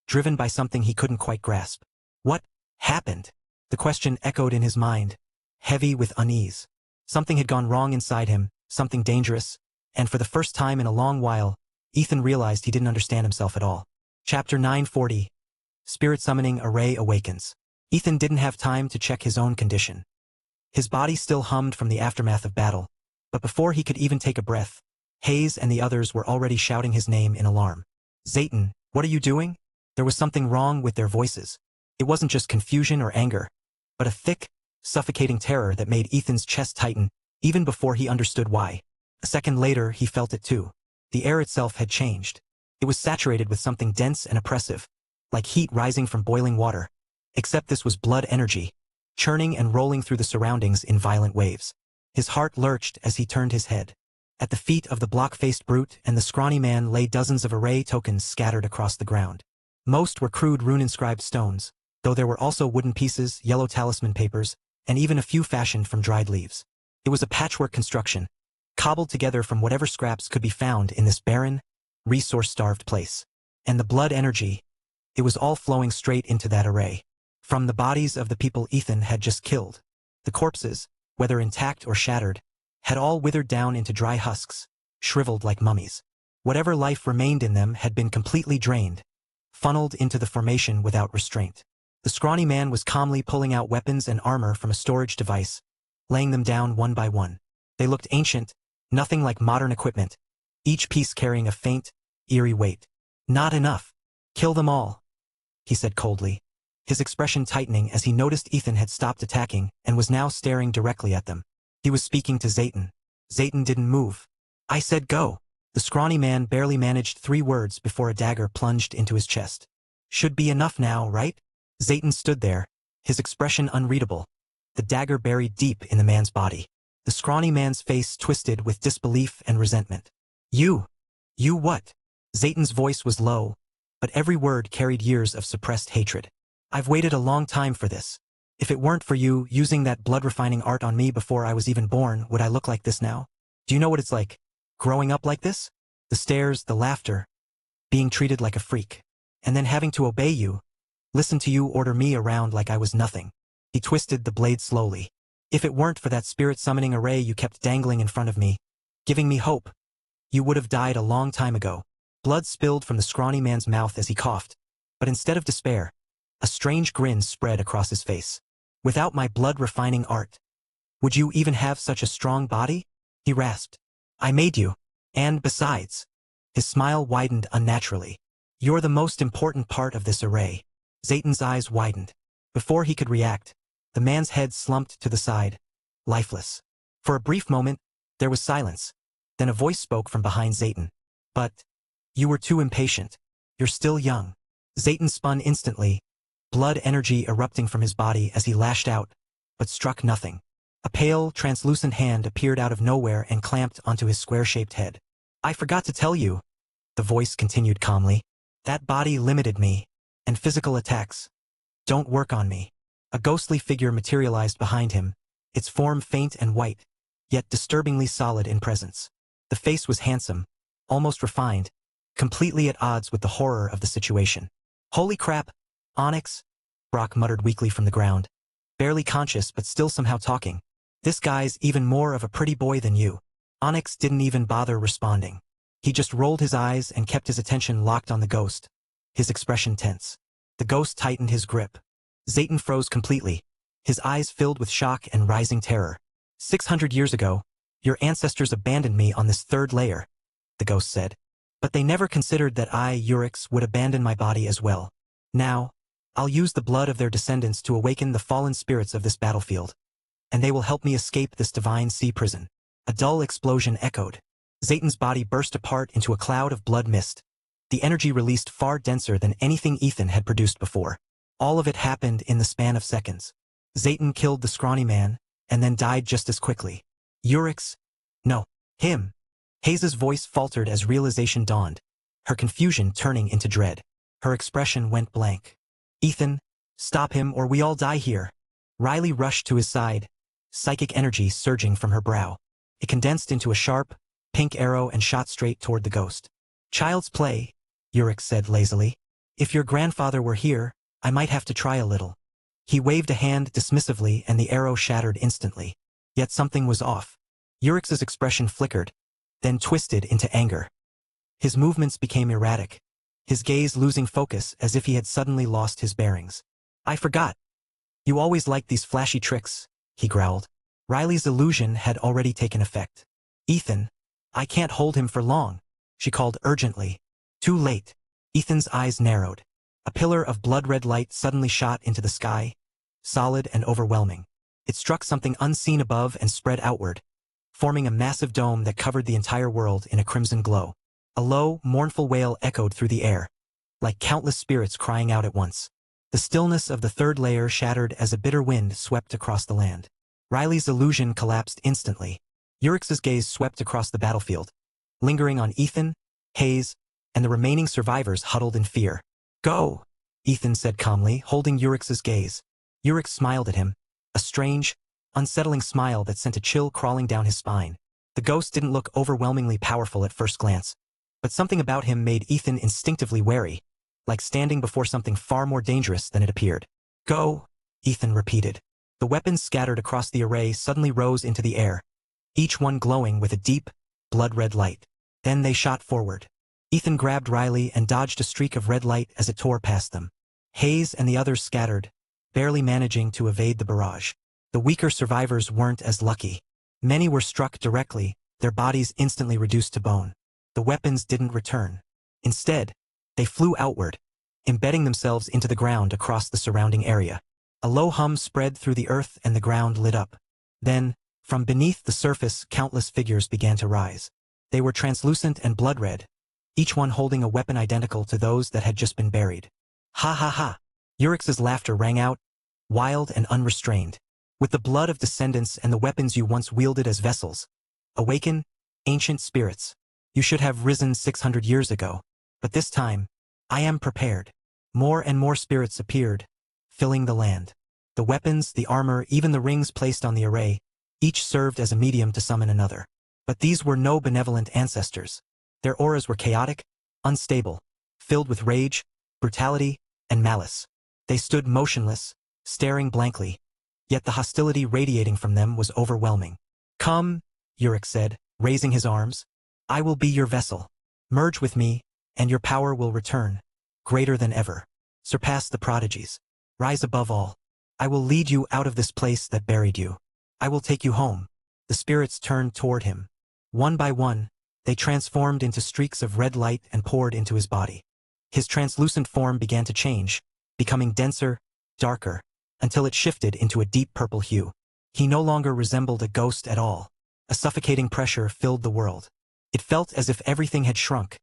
[SPEAKER 1] driven by something he couldn't quite grasp. What happened? The question echoed in his mind, heavy with unease. Something had gone wrong inside him, something dangerous, and for the first time in a long while, Ethan realized he didn't understand himself at all. Chapter 940. Spirit Summoning Array Awakens. Ethan didn't have time to check his own condition. His body still hummed from the aftermath of battle, but before he could even take a breath, Hayes and the others were already shouting his name in alarm. Zayton, what are you doing? There was something wrong with their voices. It wasn't just confusion or anger, but a thick, suffocating terror that made Ethan's chest tighten, even before he understood why. A second later, he felt it too. The air itself had changed. It was saturated with something dense and oppressive, like heat rising from boiling water. Except this was blood energy, churning and rolling through the surroundings in violent waves. His heart lurched as he turned his head. At the feet of the block-faced brute and the scrawny man lay dozens of array tokens scattered across the ground. Most were crude rune-inscribed stones, though there were also wooden pieces, yellow talisman papers, and even a few fashioned from dried leaves. It was a patchwork construction, cobbled together from whatever scraps could be found in this barren, resource-starved place. And the blood energy, it was all flowing straight into that array. From the bodies of the people Ethan had just killed. The corpses, whether intact or shattered, had all withered down into dry husks, shriveled like mummies. Whatever life remained in them had been completely drained, funneled into the formation without restraint. The scrawny man was calmly pulling out weapons and armor from a storage device, laying them down one by one. They looked ancient, nothing like modern equipment, each piece carrying a faint, eerie weight. Not enough. Kill them all, he said coldly, his expression tightening as he noticed Ethan had stopped attacking and was now staring directly at them. He was speaking to Zayton. Zayton didn't move. I said go. The scrawny man barely managed 3 words before a dagger plunged into his chest. Should be enough now, right? Zayton stood there, his expression unreadable, the dagger buried deep in the man's body. The scrawny man's face twisted with disbelief and resentment. You what? Zayton's voice was low, but every word carried years of suppressed hatred. I've waited a long time for this. If it weren't for you using that blood-refining art on me before I was even born, would I look like this now? Do you know what it's like, growing up like this? The stares, the laughter, being treated like a freak, and then having to obey you, listen to you order me around like I was nothing. He twisted the blade slowly. If it weren't for that spirit-summoning array you kept dangling in front of me, giving me hope, you would have died a long time ago. Blood spilled from the scrawny man's mouth as he coughed, but instead of despair, a strange grin spread across his face. Without my blood-refining art, would you even have such a strong body? He rasped. I made you. And besides, his smile widened unnaturally. You're the most important part of this array. Zayton's eyes widened. Before he could react, the man's head slumped to the side, lifeless. For a brief moment, there was silence. Then a voice spoke from behind Zayton. But you were too impatient. You're still young. Zayton spun instantly, blood energy erupting from his body as he lashed out, but struck nothing. A pale, translucent hand appeared out of nowhere and clamped onto his square-shaped head. I forgot to tell you, the voice continued calmly. That body limited me, and physical attacks don't work on me. A ghostly figure materialized behind him, its form faint and white, yet disturbingly solid in presence. The face was handsome, almost refined, completely at odds with the horror of the situation. Holy crap, Onyx, Brock muttered weakly from the ground, barely conscious but still somehow talking. This guy's even more of a pretty boy than you. Onyx didn't even bother responding. He just rolled his eyes and kept his attention locked on the ghost, his expression tense. The ghost tightened his grip. Zayton froze completely, his eyes filled with shock and rising terror. 600 years ago, your ancestors abandoned me on this 3rd layer, the ghost said. But they never considered that I, Urix, would abandon my body as well. Now, I'll use the blood of their descendants to awaken the fallen spirits of this battlefield, and they will help me escape this divine sea prison. A dull explosion echoed. Zayton's body burst apart into a cloud of blood mist, the energy released far denser than anything Ethan had produced before. All of it happened in the span of seconds. Zayton killed the scrawny man, and then died just as quickly. Urix? No, him. Hayes's voice faltered as realization dawned, her confusion turning into dread. Her expression went blank. Ethan, stop him or we all die here. Riley rushed to his side, psychic energy surging from her brow. It condensed into a sharp, pink arrow and shot straight toward the ghost. "Child's play," Urix said lazily. "If your grandfather were here, I might have to try a little." He waved a hand dismissively and the arrow shattered instantly. Yet something was off. Urix's expression flickered, then twisted into anger. His movements became erratic, his gaze losing focus as if he had suddenly lost his bearings. "I forgot. You always liked these flashy tricks," he growled. Riley's illusion had already taken effect. "Ethan, I can't hold him for long," she called urgently. Too late. Ethan's eyes narrowed. A pillar of blood-red light suddenly shot into the sky, solid and overwhelming. It struck something unseen above and spread outward, forming a massive dome that covered the entire world in a crimson glow. A low, mournful wail echoed through the air, like countless spirits crying out at once. The stillness of the third layer shattered as a bitter wind swept across the land. Riley's illusion collapsed instantly. Urix's gaze swept across the battlefield, lingering on Ethan, Hayes, and the remaining survivors huddled in fear. "Go," Ethan said calmly, holding Urix's gaze. Urix smiled at him, a strange, unsettling smile that sent a chill crawling down his spine. The ghost didn't look overwhelmingly powerful at first glance, but something about him made Ethan instinctively wary, like standing before something far more dangerous than it appeared. "Go," Ethan repeated. The weapons scattered across the array suddenly rose into the air, each one glowing with a deep, blood-red light. Then they shot forward. Ethan grabbed Riley and dodged a streak of red light as it tore past them. Hayes and the others scattered, barely managing to evade the barrage. The weaker survivors weren't as lucky. Many were struck directly, their bodies instantly reduced to bone. The weapons didn't return. Instead, they flew outward, embedding themselves into the ground across the surrounding area. A low hum spread through the earth and the ground lit up. Then, from beneath the surface, countless figures began to rise. They were translucent and blood-red, each one holding a weapon identical to those that had just been buried. "Ha ha ha!" Urix's laughter rang out, wild and unrestrained. "With the blood of descendants and the weapons you once wielded as vessels, awaken, ancient spirits. You should have risen 600 years ago. But this time, I am prepared." More and more spirits appeared, filling the land. The weapons, the armor, even the rings placed on the array, each served as a medium to summon another. But these were no benevolent ancestors. Their auras were chaotic, unstable, filled with rage, brutality, and malice. They stood motionless, staring blankly, yet the hostility radiating from them was overwhelming. "Come," Urix said, raising his arms. "I will be your vessel. Merge with me, and your power will return, greater than ever. Surpass the prodigies. Rise above all. I will lead you out of this place that buried you. I will take you home." The spirits turned toward him. One by one, they transformed into streaks of red light and poured into his body. His translucent form began to change, becoming denser, darker, until it shifted into a deep purple hue. He no longer resembled a ghost at all. A suffocating pressure filled the world. It felt as if everything had shrunk,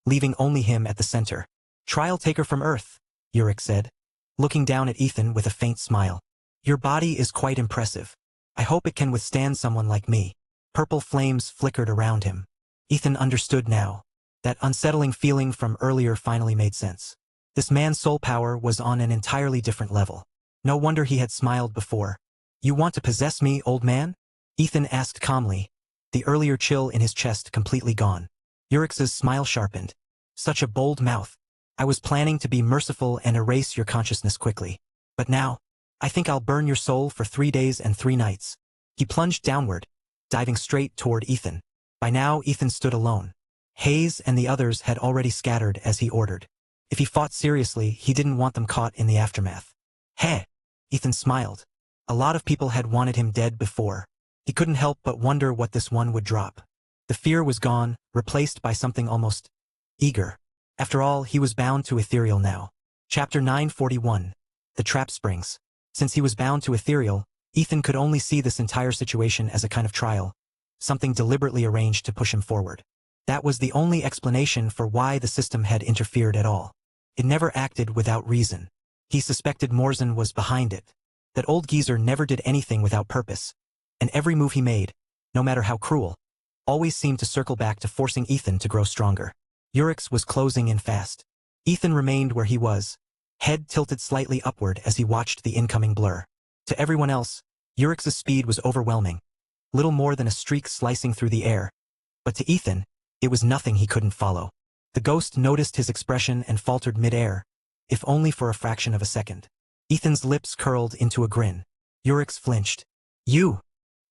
[SPEAKER 1] leaving only him at the center. "Trial taker from Earth," Urix said, looking down at Ethan with a faint smile. "Your body is quite impressive. I hope it can withstand someone like me." Purple flames flickered around him. Ethan understood now. That unsettling feeling from earlier finally made sense. This man's soul power was on an entirely different level. No wonder he had smiled before. "You want to possess me, old man?" Ethan asked calmly, the earlier chill in his chest completely gone. Urix's smile sharpened. "Such a bold mouth. I was planning to be merciful and erase your consciousness quickly. But now, I think I'll burn your soul for 3 days and 3 nights. He plunged downward, diving straight toward Ethan. By now, Ethan stood alone. Hayes and the others had already scattered as he ordered. If he fought seriously, he didn't want them caught in the aftermath. "Heh!" Ethan smiled. A lot of people had wanted him dead before. He couldn't help but wonder what this one would drop. The fear was gone, replaced by something almost eager. After all, he was bound to ethereal now. Chapter 941. The Trap Springs. Since he was bound to ethereal, Ethan could only see this entire situation as a kind of trial, something deliberately arranged to push him forward. That was the only explanation for why the system had interfered at all. It never acted without reason. He suspected Morzin was behind it. That old geezer never did anything without purpose, and every move he made, no matter how cruel, always seemed to circle back to forcing Ethan to grow stronger. Urix was closing in fast. Ethan remained where he was, head tilted slightly upward as he watched the incoming blur. To everyone else, Urix's speed was overwhelming, little more than a streak slicing through the air. But to Ethan, it was nothing he couldn't follow. The ghost noticed his expression and faltered mid-air, if only for a fraction of a second. Ethan's lips curled into a grin. Urix flinched. You!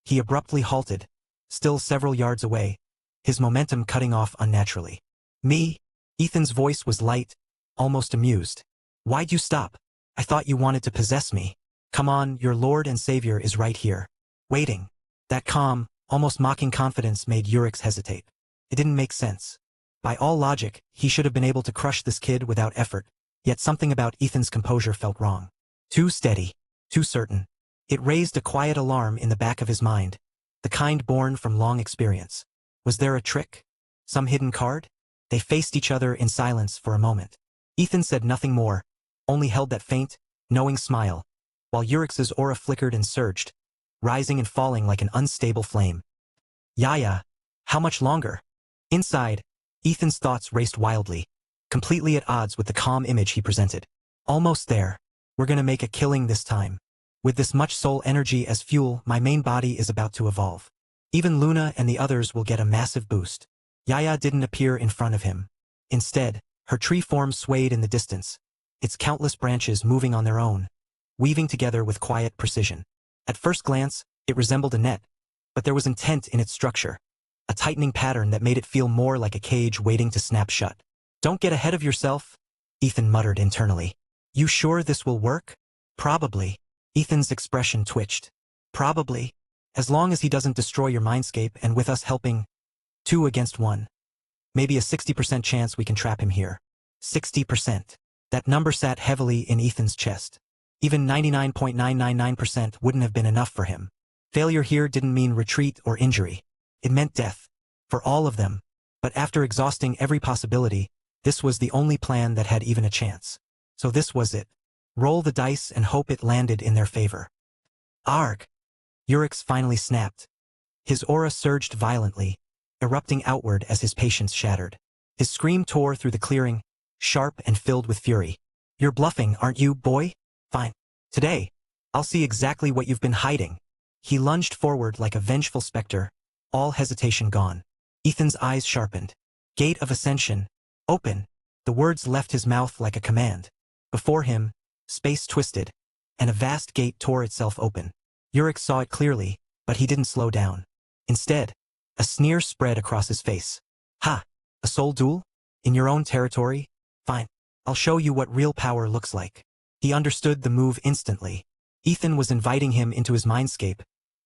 [SPEAKER 1] He abruptly halted, still several yards away, his momentum cutting off unnaturally. Me? Ethan's voice was light, almost amused. Why'd you stop? I thought you wanted to possess me. Come on, your Lord and Savior is right here. Waiting. That calm, almost mocking confidence made Urix hesitate. It didn't make sense. By all logic, he should have been able to crush this kid without effort, yet something about Ethan's composure felt wrong. Too steady, too certain. It raised a quiet alarm in the back of his mind, the kind born from long experience. Was there a trick? Some hidden card? They faced each other in silence for a moment. Ethan said nothing more, only held that faint, knowing smile, while Urix's aura flickered and surged, rising and falling like an unstable flame. Yaya, how much longer? Inside, Ethan's thoughts raced wildly, completely at odds with the calm image he presented. Almost there. We're gonna make a killing this time. With this much soul energy as fuel, my main body is about to evolve. Even Luna and the others will get a massive boost. Yaya didn't appear in front of him. Instead, her tree form swayed in the distance, its countless branches moving on their own, weaving together with quiet precision. At first glance, it resembled a net, but there was intent in its structure, a tightening pattern that made it feel more like a cage waiting to snap shut. Don't get ahead of yourself, Ethan muttered internally. You sure this will work? Probably. Ethan's expression twitched. Probably. As long as he doesn't destroy your mindscape and with us helping. 2 against 1. Maybe a 60% chance we can trap him here. 60%. That number sat heavily in Ethan's chest. Even 99.999% wouldn't have been enough for him. Failure here didn't mean retreat or injury. It meant death. For all of them. But after exhausting every possibility, this was the only plan that had even a chance. So this was it. Roll the dice and hope it landed in their favor. Arg! Urix finally snapped. His aura surged violently, erupting outward as his patience shattered. His scream tore through the clearing, sharp and filled with fury. You're bluffing, aren't you, boy? Fine. Today, I'll see exactly what you've been hiding. He lunged forward like a vengeful specter, all hesitation gone. Ethan's eyes sharpened. Gate of Ascension. Open. The words left his mouth like a command. Before him, space twisted, and a vast gate tore itself open. Urix saw it clearly, but he didn't slow down. Instead, a sneer spread across his face. Ha! A soul duel? In your own territory? Fine. I'll show you what real power looks like. He understood the move instantly. Ethan was inviting him into his mindscape,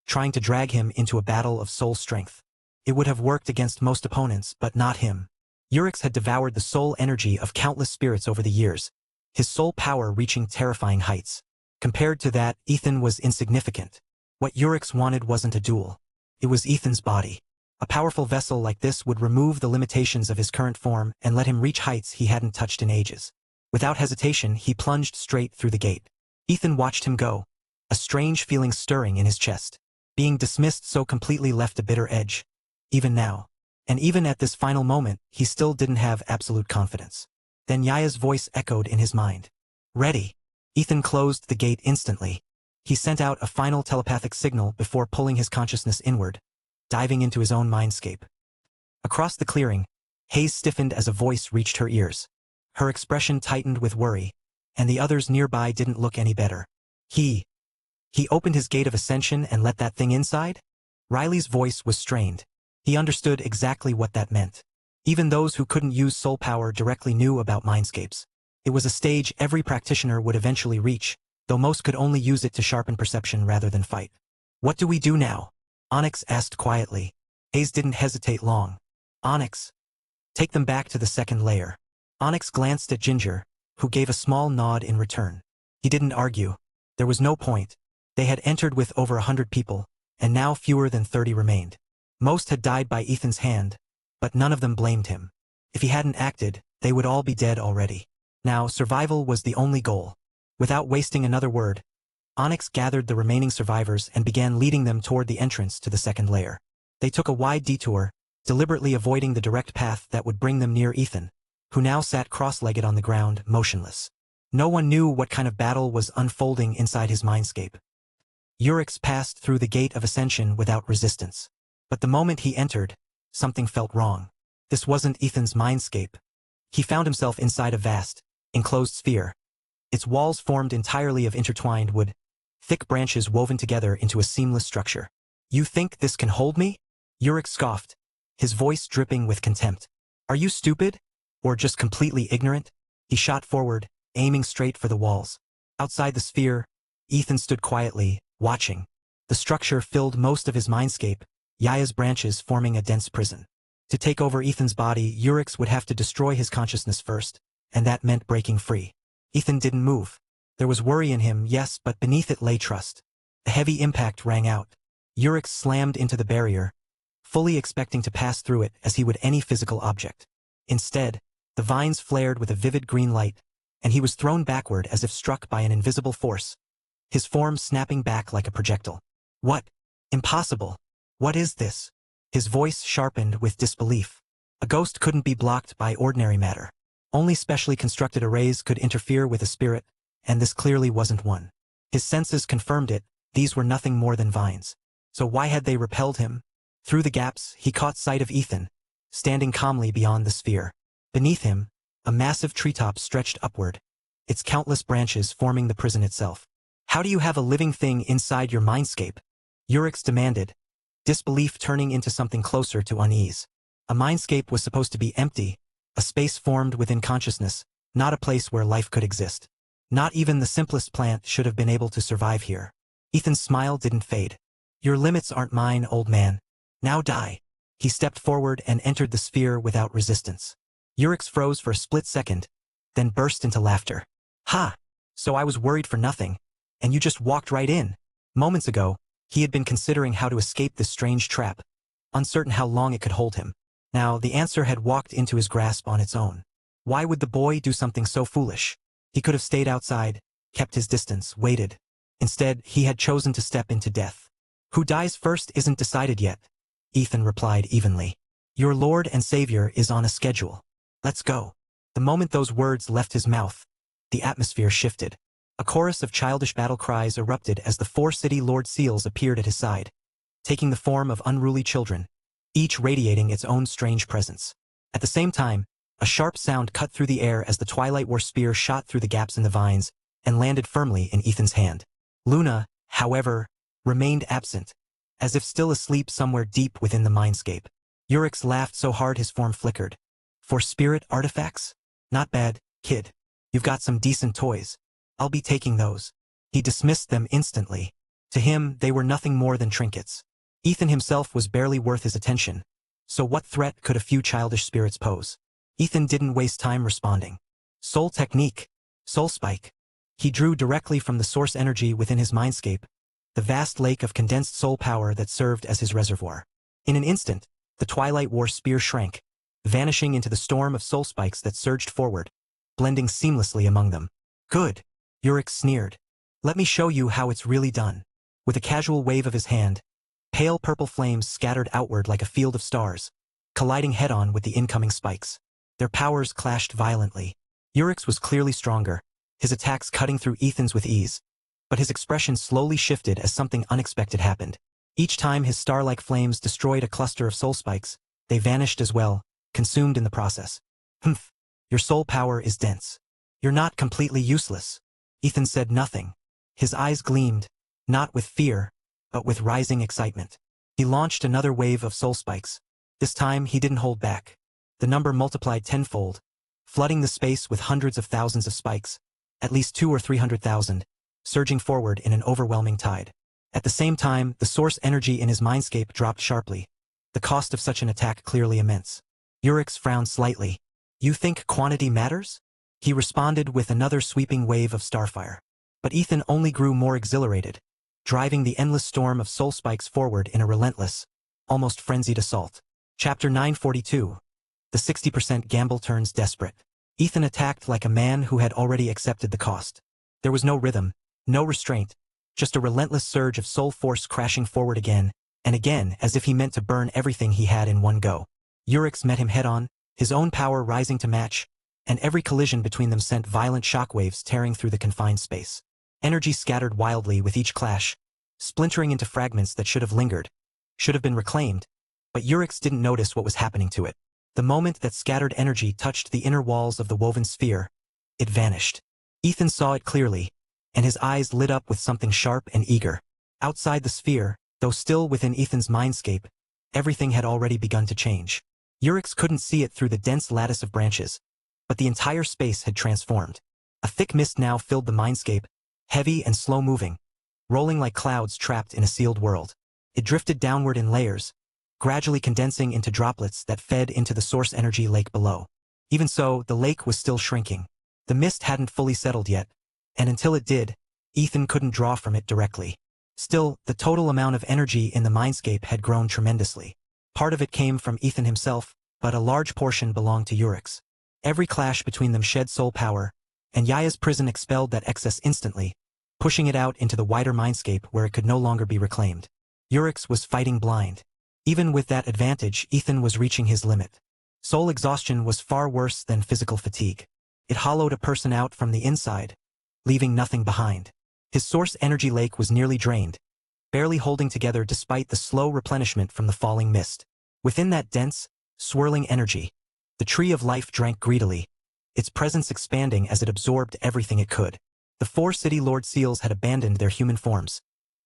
[SPEAKER 1] trying to drag him into a battle of soul strength. It would have worked against most opponents, but not him. Urix had devoured the soul energy of countless spirits over the years, his soul power reaching terrifying heights. Compared to that, Ethan was insignificant. What Urix wanted wasn't a duel. It was Ethan's body. A powerful vessel like this would remove the limitations of his current form and let him reach heights he hadn't touched in ages. Without hesitation, he plunged straight through the gate. Ethan watched him go, a strange feeling stirring in his chest. Being dismissed so completely left a bitter edge. Even now. And even at this final moment, he still didn't have absolute confidence. Then Yaya's voice echoed in his mind. Ready. Ethan closed the gate instantly. He sent out a final telepathic signal before pulling his consciousness inward, diving into his own mindscape. Across the clearing, haze stiffened as a voice reached her ears. Her expression tightened with worry, and the others nearby didn't look any better. He opened his gate of ascension and let that thing inside? Riley's voice was strained. He understood exactly what that meant. Even those who couldn't use soul power directly knew about mindscapes. It was a stage every practitioner would eventually reach, though most could only use it to sharpen perception rather than fight. What do we do now? Onyx asked quietly. Hayes didn't hesitate long. Onyx. Take them back to the second layer. Onyx glanced at Ginger, who gave a small nod in return. He didn't argue. There was no point. They had entered with over 100 people, and now fewer than 30 remained. Most had died by Ethan's hand, but none of them blamed him. If he hadn't acted, they would all be dead already. Now, survival was the only goal. Without wasting another word, Onyx gathered the remaining survivors and began leading them toward the entrance to the second layer. They took a wide detour, deliberately avoiding the direct path that would bring them near Ethan, who now sat cross-legged on the ground, motionless. No one knew what kind of battle was unfolding inside his mindscape. Urix passed through the gate of ascension without resistance. But the moment he entered, something felt wrong. This wasn't Ethan's mindscape. He found himself inside a vast, enclosed sphere. Its walls formed entirely of intertwined wood, thick branches woven together into a seamless structure. "You think this can hold me?" Yurik scoffed, his voice dripping with contempt. "Are you stupid? Or just completely ignorant?" He shot forward, aiming straight for the walls. Outside the sphere, Ethan stood quietly, watching. The structure filled most of his mindscape, Yaya's branches forming a dense prison. To take over Ethan's body, Yurix would have to destroy his consciousness first, and that meant breaking free. Ethan didn't move. There was worry in him, yes, but beneath it lay trust. A heavy impact rang out. Yurix slammed into the barrier, fully expecting to pass through it as he would any physical object. Instead, the vines flared with a vivid green light, and he was thrown backward as if struck by an invisible force, his form snapping back like a projectile. "What? Impossible. What is this?" His voice sharpened with disbelief. A ghost couldn't be blocked by ordinary matter. Only specially constructed arrays could interfere with a spirit, and this clearly wasn't one. His senses confirmed it, these were nothing more than vines. So why had they repelled him? Through the gaps, he caught sight of Ethan, standing calmly beyond the sphere. Beneath him, a massive treetop stretched upward, its countless branches forming the prison itself. "How do you have a living thing inside your mindscape?" Yurix demanded, disbelief turning into something closer to unease. A mindscape was supposed to be empty, a space formed within consciousness, not a place where life could exist. Not even the simplest plant should have been able to survive here. Ethan's smile didn't fade. "Your limits aren't mine, old man. Now die." He stepped forward and entered the sphere without resistance. Yurix froze for a split second, then burst into laughter. "Ha! So I was worried for nothing, and you just walked right in." Moments ago, he had been considering how to escape this strange trap, uncertain how long it could hold him. Now, the answer had walked into his grasp on its own. Why would the boy do something so foolish? He could have stayed outside, kept his distance, waited. Instead, he had chosen to step into death. "Who dies first isn't decided yet," Ethan replied evenly. "Your Lord and Savior is on a schedule. Let's go." The moment those words left his mouth, the atmosphere shifted. A chorus of childish battle cries erupted as the 4 city Lord Seals appeared at his side, taking the form of unruly children, each radiating its own strange presence. At the same time, a sharp sound cut through the air as the Twilight War spear shot through the gaps in the vines and landed firmly in Ethan's hand. Luna, however, remained absent, as if still asleep somewhere deep within the mindscape. Yurix laughed so hard his form flickered. "For spirit artifacts? Not bad, kid. You've got some decent toys. I'll be taking those." He dismissed them instantly. To him, they were nothing more than trinkets. Ethan himself was barely worth his attention. So what threat could a few childish spirits pose? Ethan didn't waste time responding. Soul technique. Soul spike. He drew directly from the source energy within his mindscape, the vast lake of condensed soul power that served as his reservoir. In an instant, the Twilight War spear shrank, vanishing into the storm of soul spikes that surged forward, blending seamlessly among them. "Good," Yurix sneered. "Let me show you how it's really done." With a casual wave of his hand, pale purple flames scattered outward like a field of stars, colliding head-on with the incoming spikes. Their powers clashed violently. Yurix was clearly stronger, his attacks cutting through Ethan's with ease, but his expression slowly shifted as something unexpected happened. Each time his star-like flames destroyed a cluster of soul spikes, they vanished as well, consumed in the process. "Humph, your soul power is dense. You're not completely useless." Ethan said nothing. His eyes gleamed, not with fear, but with rising excitement. He launched another wave of soul spikes. This time he didn't hold back. The number multiplied tenfold, flooding the space with hundreds of thousands of spikes, at least 200,000 or 300,000, surging forward in an overwhelming tide. At the same time, the source energy in his mindscape dropped sharply, the cost of such an attack clearly immense. Yurix frowned slightly. "You think quantity matters?" He responded with another sweeping wave of starfire. But Ethan only grew more exhilarated, driving the endless storm of soul spikes forward in a relentless, almost frenzied assault. Chapter 942. The 60% gamble turns desperate. Ethan attacked like a man who had already accepted the cost. There was no rhythm, no restraint, just a relentless surge of soul force crashing forward again and again as if he meant to burn everything he had in one go. Yurix met him head-on, his own power rising to match, and every collision between them sent violent shockwaves tearing through the confined space. Energy scattered wildly with each clash, splintering into fragments that should have lingered, should have been reclaimed, But Urix didn't notice what was happening to it. The moment that scattered energy touched the inner walls of the woven sphere, it vanished. Ethan saw it clearly, and his eyes lit up with something sharp and eager. Outside the sphere, though still within Ethan's mindscape, everything had already begun to change. Urix couldn't see it through the dense lattice of branches, but the entire space had transformed. A thick mist now filled the mindscape, heavy and slow-moving, rolling like clouds trapped in a sealed world. It drifted downward in layers, gradually condensing into droplets that fed into the source energy lake below. Even so, the lake was still shrinking. The mist hadn't fully settled yet, and until it did, Ethan couldn't draw from it directly. Still, the total amount of energy in the mindscape had grown tremendously. Part of it came from Ethan himself, but a large portion belonged to Urix. Every clash between them shed soul power, and Yaya's prison expelled that excess instantly, pushing it out into the wider mindscape where it could no longer be reclaimed. Urix was fighting blind. Even with that advantage, Ethan was reaching his limit. Soul exhaustion was far worse than physical fatigue. It hollowed a person out from the inside, leaving nothing behind. His source energy lake was nearly drained, barely holding together despite the slow replenishment from the falling mist. Within that dense, swirling energy, the tree of life drank greedily, its presence expanding as it absorbed everything it could. The 4 city lord seals had abandoned their human forms,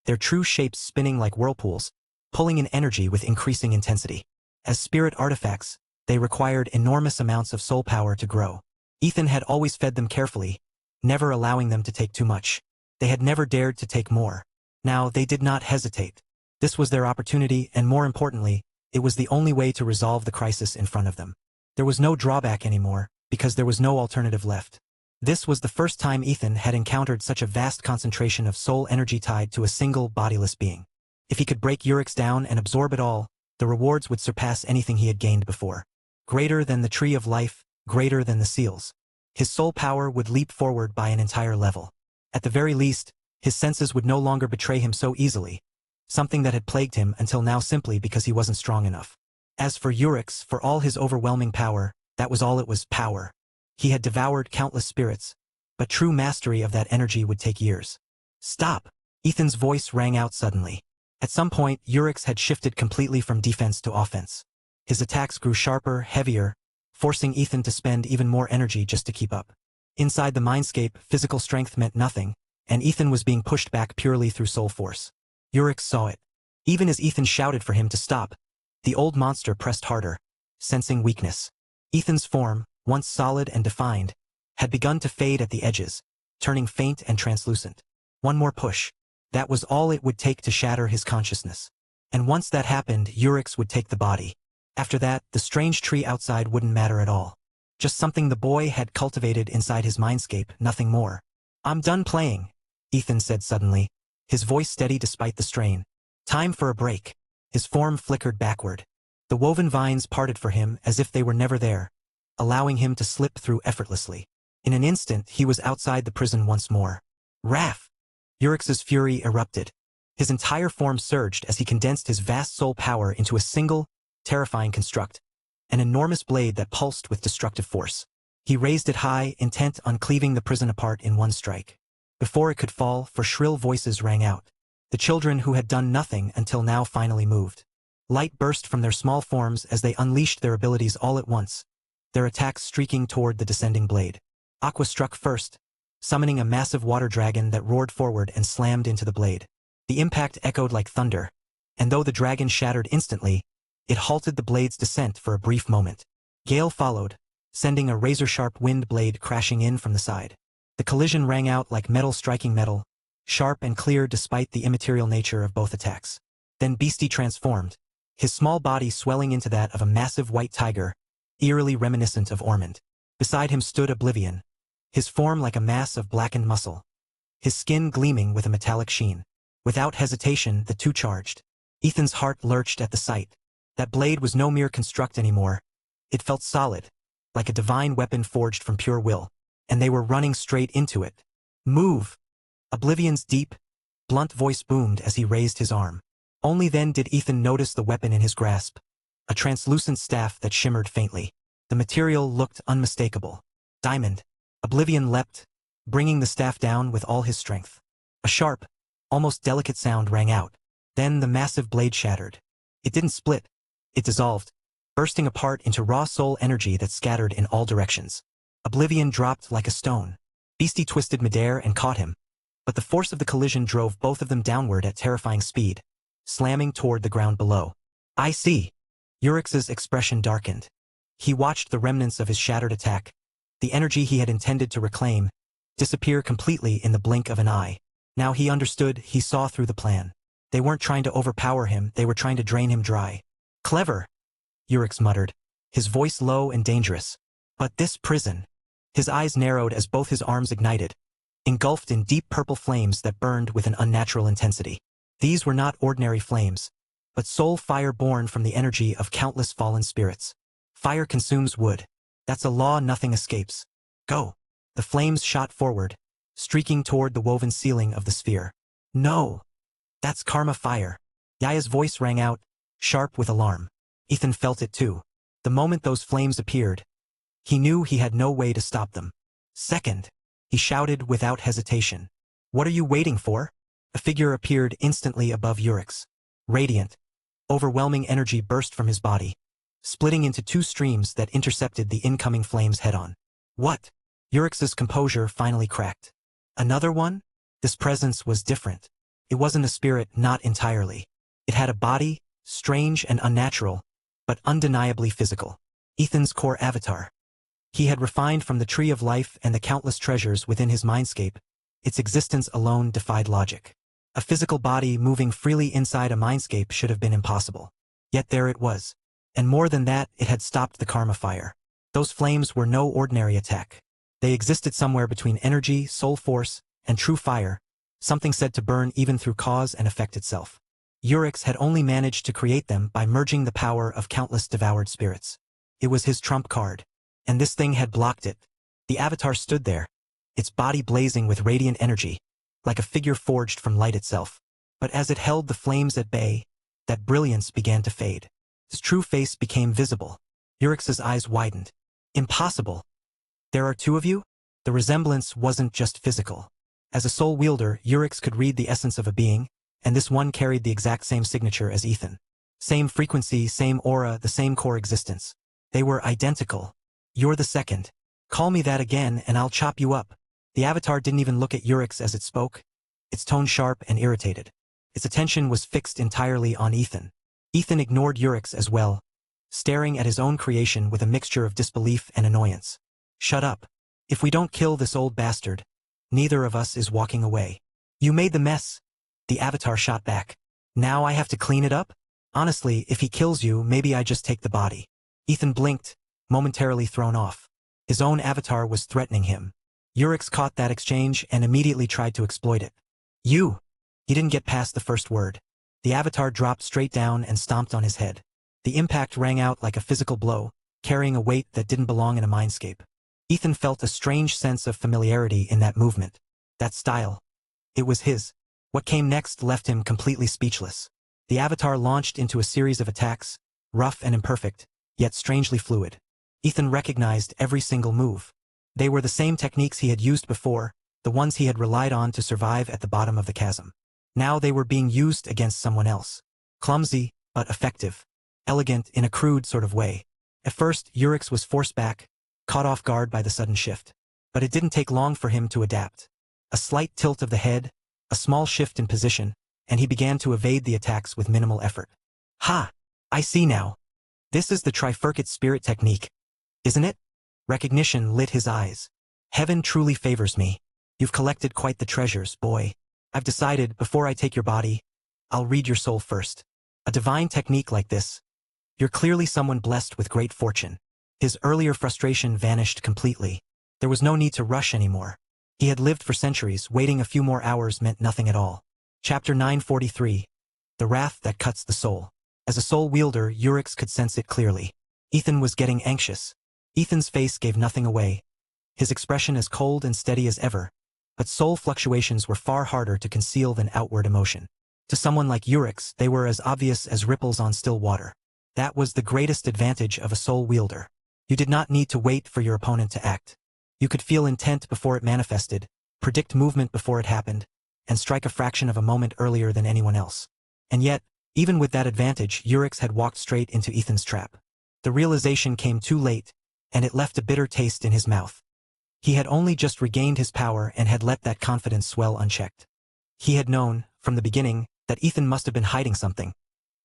[SPEAKER 1] their true shapes spinning like whirlpools, pulling in energy with increasing intensity. As spirit artifacts, they required enormous amounts of soul power to grow. Ethan had always fed them carefully, never allowing them to take too much. They had never dared to take more. Now they did not hesitate. This was their opportunity, and more importantly, it was the only way to resolve the crisis in front of them. There was no drawback anymore, because there was no alternative left. This was the first time Ethan had encountered such a vast concentration of soul energy tied to a single bodiless being. If he could break Urix down and absorb it all, the rewards would surpass anything he had gained before. Greater than the tree of life, greater than the seals. His soul power would leap forward by an entire level. At the very least, his senses would no longer betray him so easily, something that had plagued him until now simply because he wasn't strong enough. As for Urix, for all his overwhelming power, that was all it was, power. He had devoured countless spirits, but true mastery of that energy would take years. Stop! Ethan's voice rang out suddenly. At some point, Urix had shifted completely from defense to offense. His attacks grew sharper, heavier, forcing Ethan to spend even more energy just to keep up. Inside the mindscape, physical strength meant nothing, and Ethan was being pushed back purely through soul force. Urix saw it. Even as Ethan shouted for him to stop, the old monster pressed harder, sensing weakness. Ethan's form, once solid and defined, had begun to fade at the edges, turning faint and translucent. One more push. That was all it would take to shatter his consciousness. And once that happened, Urix would take the body. After that, the strange tree outside wouldn't matter at all. Just something the boy had cultivated inside his mindscape, nothing more. I'm done playing, Ethan said suddenly, his voice steady despite the strain. Time for a break. His form flickered backward. The woven vines parted for him as if they were never there, allowing him to slip through effortlessly. In an instant, he was outside the prison once more. Raph! Urix's fury erupted. His entire form surged as he condensed his vast soul power into a single, terrifying construct, an enormous blade that pulsed with destructive force. He raised it high, intent on cleaving the prison apart in one strike. Before it could fall, for shrill voices rang out. The children who had done nothing until now finally moved. Light burst from their small forms as they unleashed their abilities all at once, their attacks streaking toward the descending blade. Aqua struck first, summoning a massive water dragon that roared forward and slammed into the blade. The impact echoed like thunder, and though the dragon shattered instantly, it halted the blade's descent for a brief moment. Gale followed, sending a razor-sharp wind blade crashing in from the side. The collision rang out like metal striking metal, sharp and clear despite the immaterial nature of both attacks. Then Beastie transformed, his small body swelling into that of a massive white tiger, eerily reminiscent of Ormond. Beside him stood Oblivion, his form like a mass of blackened muscle, his skin gleaming with a metallic sheen. Without hesitation, the two charged. Ethan's heart lurched at the sight. That blade was no mere construct anymore. It felt solid, like a divine weapon forged from pure will, and they were running straight into it. Move! Oblivion's deep, blunt voice boomed as he raised his arm. Only then did Ethan notice the weapon in his grasp, a translucent staff that shimmered faintly. The material looked unmistakable. Diamond. Oblivion leapt, bringing the staff down with all his strength. A sharp, almost delicate sound rang out. Then the massive blade shattered. It didn't split, It dissolved, bursting apart into raw soul energy that scattered in all directions. Oblivion dropped like a stone. Beastie twisted midair and caught him, but the force of the collision drove both of them downward at terrifying speed, slamming toward the ground below. I see. Urix's expression darkened. He watched the remnants of his shattered attack, the energy he had intended to reclaim, disappear completely in the blink of an eye. Now he understood, he saw through the plan. They weren't trying to overpower him, they were trying to drain him dry. Clever, Urix muttered, his voice low and dangerous. But this prison. His eyes narrowed as both his arms ignited, engulfed in deep purple flames that burned with an unnatural intensity. These were not ordinary flames, but soul fire born from the energy of countless fallen spirits. Fire consumes wood. That's a law nothing escapes. Go. The flames shot forward, streaking toward the woven ceiling of the sphere. No. That's karma fire. Yaya's voice rang out, sharp with alarm. Ethan felt it too. The moment those flames appeared, he knew he had no way to stop them. Second, he shouted without hesitation. What are you waiting for? A figure appeared instantly above Urix. Radiant, overwhelming energy burst from his body, splitting into two streams that intercepted the incoming flames head-on. What? Urix's composure finally cracked. Another one? This presence was different. It wasn't a spirit, not entirely. It had a body, strange and unnatural, but undeniably physical. Ethan's core avatar. He had refined from the tree of life and the countless treasures within his mindscape. Its existence alone defied logic. A physical body moving freely inside a mindscape should have been impossible. Yet there it was. And more than that, it had stopped the karma fire. Those flames were no ordinary attack. They existed somewhere between energy, soul force, and true fire, something said to burn even through cause and effect itself. Urix had only managed to create them by merging the power of countless devoured spirits. It was his trump card. And this thing had blocked it. The avatar stood there, its body blazing with radiant energy, like a figure forged from light itself. But as it held the flames at bay, that brilliance began to fade. His true face became visible. Urix's eyes widened. Impossible. There are two of you? The resemblance wasn't just physical. As a soul wielder, Urix could read the essence of a being, and this one carried the exact same signature as Ethan. Same frequency, same aura, the same core existence. They were identical. You're the second. Call me that again and I'll chop you up. The avatar didn't even look at Urix as it spoke, its tone sharp and irritated. Its attention was fixed entirely on Ethan. Ethan ignored Urix as well, staring at his own creation with a mixture of disbelief and annoyance. Shut up. If we don't kill this old bastard, neither of us is walking away. You made the mess. The avatar shot back. Now I have to clean it up? Honestly, if he kills you, maybe I just take the body. Ethan blinked, momentarily thrown off. His own avatar was threatening him. Urix caught that exchange and immediately tried to exploit it. You! He didn't get past the first word. The avatar dropped straight down and stomped on his head. The impact rang out like a physical blow, carrying a weight that didn't belong in a mindscape. Ethan felt a strange sense of familiarity in that movement. That style. It was his. What came next left him completely speechless. The avatar launched into a series of attacks, rough and imperfect, yet strangely fluid. Ethan recognized every single move. They were the same techniques he had used before, the ones he had relied on to survive at the bottom of the chasm. Now they were being used against someone else. Clumsy, but effective. Elegant in a crude sort of way. At first, Urix was forced back, caught off guard by the sudden shift. But it didn't take long for him to adapt. A slight tilt of the head, a small shift in position, and he began to evade the attacks with minimal effort. Ha! I see now. This is the trifurcate spirit technique, isn't it? Recognition lit his eyes. Heaven truly favors me. You've collected quite the treasures, boy. I've decided, before I take your body, I'll read your soul first. A divine technique like this. You're clearly someone blessed with great fortune. His earlier frustration vanished completely. There was no need to rush anymore. He had lived for centuries, waiting a few more hours meant nothing at all. Chapter 943. The Wrath That Cuts the Soul. As a soul wielder, Urix could sense it clearly. Ethan was getting anxious. Ethan's face gave nothing away, his expression as cold and steady as ever, but soul fluctuations were far harder to conceal than outward emotion. To someone like Urix, they were as obvious as ripples on still water. That was the greatest advantage of a soul wielder. You did not need to wait for your opponent to act. You could feel intent before it manifested, predict movement before it happened, and strike a fraction of a moment earlier than anyone else. And yet, Even with that advantage, Urix had walked straight into Ethan's trap. The realization came too late, and it left a bitter taste in his mouth. He had only just regained his power and had let that confidence swell unchecked. He had known, from the beginning, that Ethan must have been hiding something,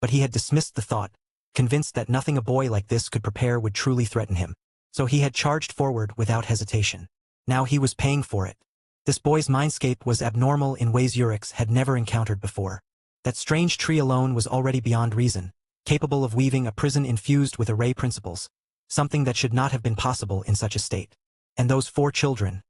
[SPEAKER 1] but he had dismissed the thought, convinced that nothing a boy like this could prepare would truly threaten him. So he had charged forward without hesitation. Now he was paying for it. This boy's mindscape was abnormal in ways Urix had never encountered before. That strange tree alone was already beyond reason, capable of weaving a prison infused with array principles, something that should not have been possible in such a state. And those 4 children,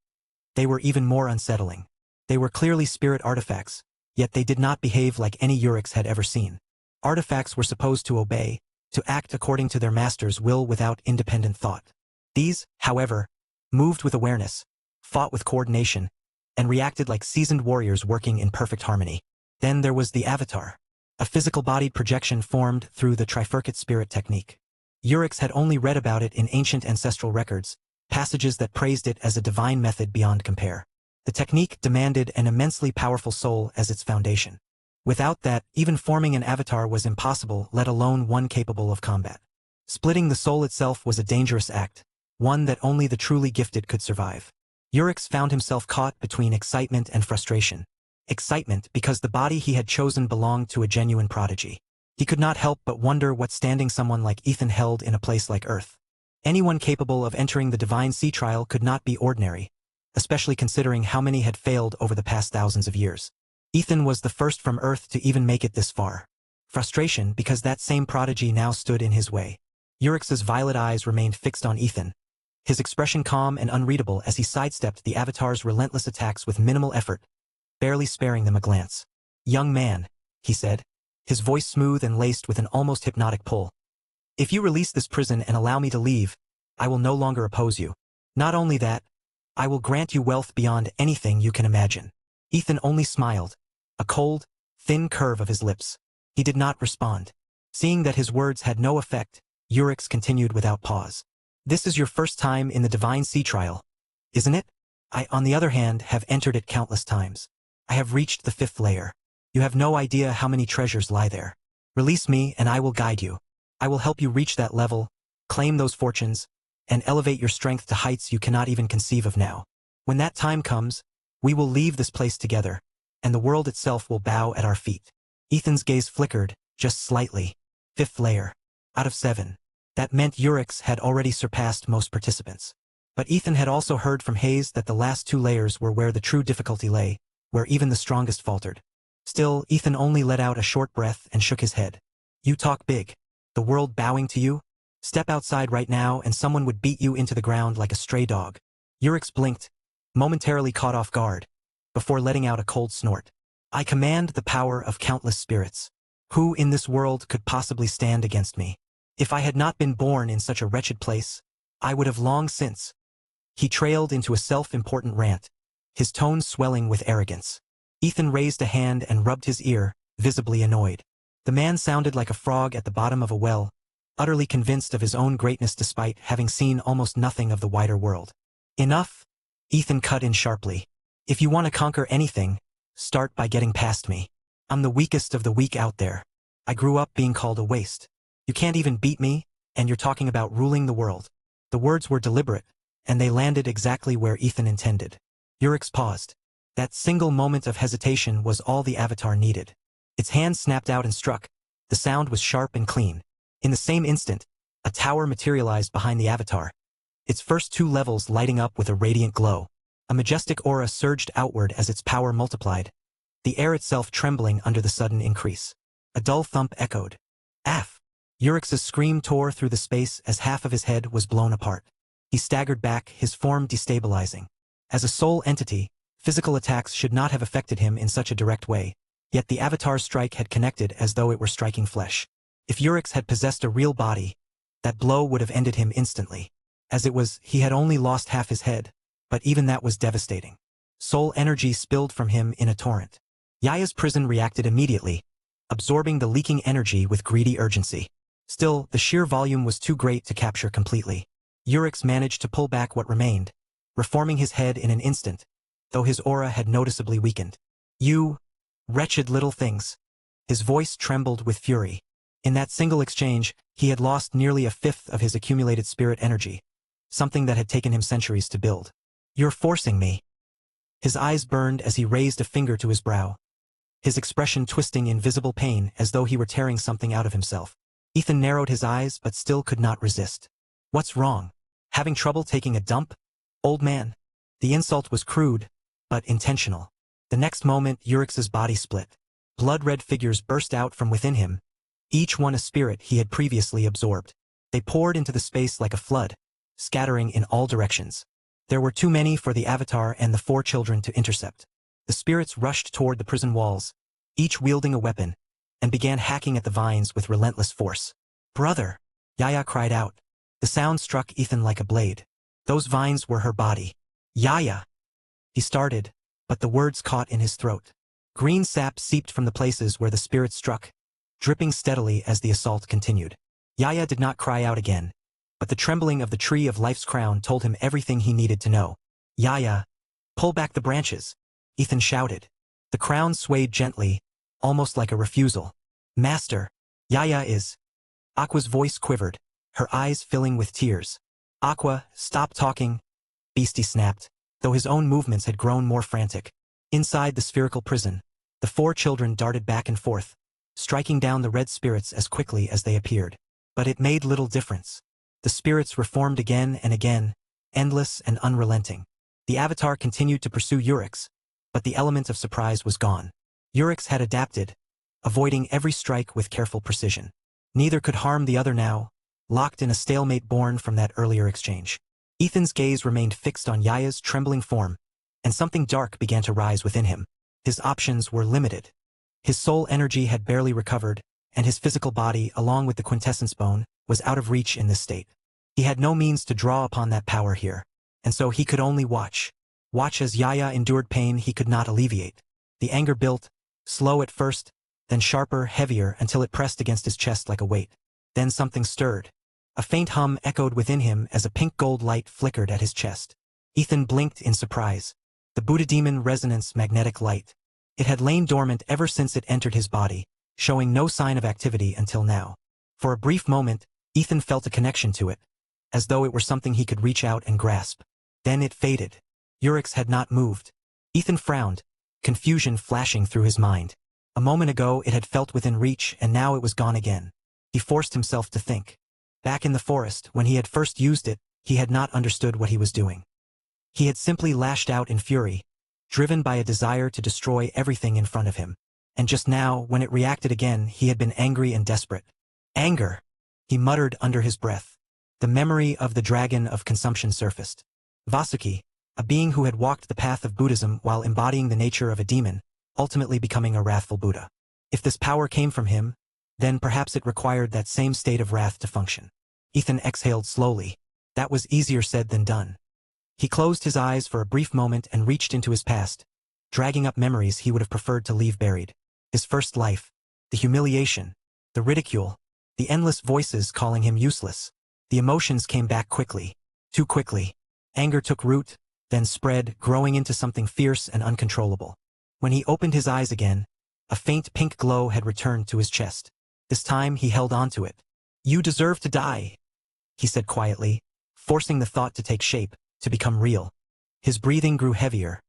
[SPEAKER 1] they were even more unsettling. They were clearly spirit artifacts, yet they did not behave like any Urix had ever seen. Artifacts were supposed to obey, to act according to their master's will without independent thought. These, however, moved with awareness, fought with coordination, and reacted like seasoned warriors working in perfect harmony. Then there was the Avatar, a physical-bodied projection formed through the Trifurcate spirit technique. Urix had only read about it in ancient ancestral records, passages that praised it as a divine method beyond compare. The technique demanded an immensely powerful soul as its foundation. Without that, even forming an avatar was impossible, let alone one capable of combat. Splitting the soul itself was a dangerous act, one that only the truly gifted could survive. Urix found himself caught between excitement and frustration. Excitement because the body he had chosen belonged to a genuine prodigy. He could not help but wonder what standing someone like Ethan held in a place like Earth. Anyone capable of entering the divine sea trial could not be ordinary, especially considering how many had failed over the past thousands of years. Ethan was the first from Earth to even make it this far. Frustration because that same prodigy now stood in his way. Urix's violet eyes remained fixed on Ethan, his expression calm and unreadable as he sidestepped the Avatar's relentless attacks with minimal effort, barely sparing them a glance. "Young man," he said, his voice smooth and laced with an almost hypnotic pull. "If you release this prison and allow me to leave, I will no longer oppose you. Not only that, I will grant you wealth beyond anything you can imagine." Ethan only smiled, a cold, thin curve of his lips. He did not respond. Seeing that his words had no effect, Urix continued without pause. "This is your first time in the divine sea trial, isn't it? I, on the other hand, have entered it countless times. I have reached the 5th layer. You have no idea how many treasures lie there. Release me and I will guide you. I will help you reach that level, claim those fortunes, and elevate your strength to heights you cannot even conceive of now. When that time comes, we will leave this place together, and the world itself will bow at our feet." Ethan's gaze flickered, just slightly. 5th layer. Out of 7. That meant Urix had already surpassed most participants. But Ethan had also heard from Hayes that the last 2 layers were where the true difficulty lay, where even the strongest faltered. Still, Ethan only let out a short breath and shook his head. "You talk big. The world bowing to you? Step outside right now and someone would beat you into the ground like a stray dog." Urix blinked, momentarily caught off guard, before letting out a cold snort. "I command the power of countless spirits. Who in this world could possibly stand against me? If I had not been born in such a wretched place, I would have long since." He trailed into a self-important rant, his tone swelling with arrogance. Ethan raised a hand and rubbed his ear, visibly annoyed. The man sounded like a frog at the bottom of a well, utterly convinced of his own greatness despite having seen almost nothing of the wider world. "Enough," Ethan cut in sharply. "If you want to conquer anything, start by getting past me. I'm the weakest of the weak out there. I grew up being called a waste. You can't even beat me, and you're talking about ruling the world." The words were deliberate, and they landed exactly where Ethan intended. Urix paused. That single moment of hesitation was all the Avatar needed. Its hand snapped out and struck. The sound was sharp and clean. In the same instant, a tower materialized behind the Avatar, its first 2 levels lighting up with a radiant glow. A majestic aura surged outward as its power multiplied, the air itself trembling under the sudden increase. A dull thump echoed. "Af!" Urix's scream tore through the space as half of his head was blown apart. He staggered back, his form destabilizing. As a sole entity, physical attacks should not have affected him in such a direct way, yet the Avatar's strike had connected as though it were striking flesh. If Urix had possessed a real body, that blow would have ended him instantly. As it was, he had only lost half his head, but even that was devastating. Soul energy spilled from him in a torrent. Yaya's prison reacted immediately, absorbing the leaking energy with greedy urgency. Still, the sheer volume was too great to capture completely. Urix managed to pull back what remained, reforming his head in an instant, though his aura had noticeably weakened. "You wretched little things." His voice trembled with fury. In that single exchange, he had lost nearly a fifth of his accumulated spirit energy, something that had taken him centuries to build. "You're forcing me." His eyes burned as he raised a finger to his brow, his expression twisting in visible pain as though he were tearing something out of himself. Ethan narrowed his eyes but still could not resist. "What's wrong? Having trouble taking a dump, old man?" The insult was crude, but intentional. The next moment, Urix's body split. Blood-red figures burst out from within him, each one a spirit he had previously absorbed. They poured into the space like a flood, scattering in all directions. There were too many for the Avatar and the 4 children to intercept. The spirits rushed toward the prison walls, each wielding a weapon, and began hacking at the vines with relentless force. "Brother!" Yaya cried out. The sound struck Ethan like a blade. Those vines were her body. "Yaya!" He started, but the words caught in his throat. Green sap seeped from the places where the spirits struck, dripping steadily as the assault continued. Yaya did not cry out again, but the trembling of the tree of life's crown told him everything he needed to know. "Yaya, pull back the branches," Ethan shouted. The crown swayed gently, almost like a refusal. "Master, Yaya is..." Aqua's voice quivered, her eyes filling with tears. "Aqua, stop talking," Beastie snapped, though his own movements had grown more frantic. Inside the spherical prison, the 4 children darted back and forth, striking down the red spirits as quickly as they appeared. But it made little difference. The spirits reformed again and again, endless and unrelenting. The Avatar continued to pursue Urix, but the element of surprise was gone. Urix had adapted, avoiding every strike with careful precision. Neither could harm the other now, locked in a stalemate born from that earlier exchange. Ethan's gaze remained fixed on Yaya's trembling form, and something dark began to rise within him. His options were limited. His soul energy had barely recovered, and his physical body, along with the quintessence bone, was out of reach in this state. He had no means to draw upon that power here, and so he could only watch. Watch as Yaya endured pain he could not alleviate. The anger built, slow at first, then sharper, heavier, until it pressed against his chest like a weight. Then something stirred. A faint hum echoed within him as a pink-gold light flickered at his chest. Ethan blinked in surprise. The Buddha Demon Resonance magnetic light. It had lain dormant ever since it entered his body, showing no sign of activity until now. For a brief moment, Ethan felt a connection to it, as though it were something he could reach out and grasp. Then it faded. Urix had not moved. Ethan frowned, confusion flashing through his mind. A moment ago it had felt within reach, and now it was gone again. He forced himself to think. Back in the forest, when he had first used it, he had not understood what he was doing. He had simply lashed out in fury, driven by a desire to destroy everything in front of him. And just now, when it reacted again, he had been angry and desperate. "Anger," he muttered under his breath. The memory of the dragon of consumption surfaced. Vasuki, a being who had walked the path of Buddhism while embodying the nature of a demon, ultimately becoming a wrathful Buddha. If this power came from him, then perhaps it required that same state of wrath to function. Ethan exhaled slowly. That was easier said than done. He closed his eyes for a brief moment and reached into his past, dragging up memories he would have preferred to leave buried. His first life, the humiliation, the ridicule, the endless voices calling him useless. The emotions came back quickly, too quickly. Anger took root, then spread, growing into something fierce and uncontrollable. When he opened his eyes again, a faint pink glow had returned to his chest. This time he held on to it. "You deserve to die," he said quietly, forcing the thought to take shape, to become real. His breathing grew heavier,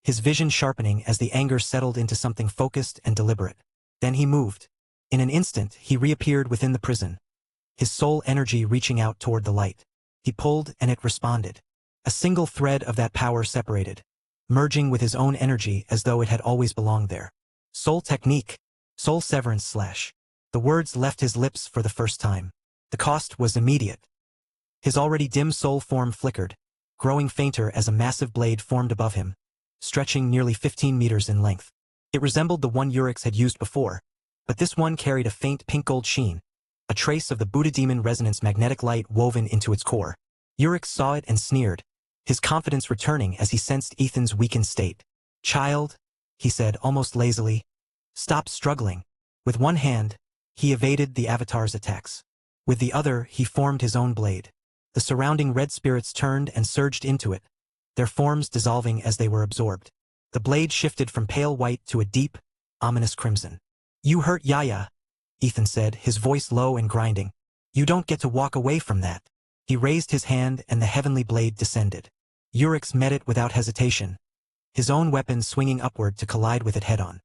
[SPEAKER 1] his vision sharpening as the anger settled into something focused and deliberate. Then he moved. In an instant, he reappeared within the prison, his soul energy reaching out toward the light. He pulled and it responded. A single thread of that power separated, merging with his own energy as though it had always belonged there. "Soul technique. Soul severance / The words left his lips for the first time. The cost was immediate. His already dim soul form flickered, growing fainter as a massive blade formed above him, stretching nearly 15 meters in length. It resembled the one Urix had used before, but this one carried a faint pink-gold sheen, a trace of the Buddha Demon Resonance magnetic light woven into its core. Urix saw it and sneered, his confidence returning as he sensed Ethan's weakened state. "Child," he said almost lazily, "stop struggling." With one hand, he evaded the Avatar's attacks. With the other, he formed his own blade. The surrounding red spirits turned and surged into it, their forms dissolving as they were absorbed. The blade shifted from pale white to a deep, ominous crimson. You hurt Yaya, Ethan said, his voice low and grinding. You don't get to walk away from that. He raised his hand and the heavenly blade descended. Urix met it without hesitation, his own weapon swinging upward to collide with it head-on.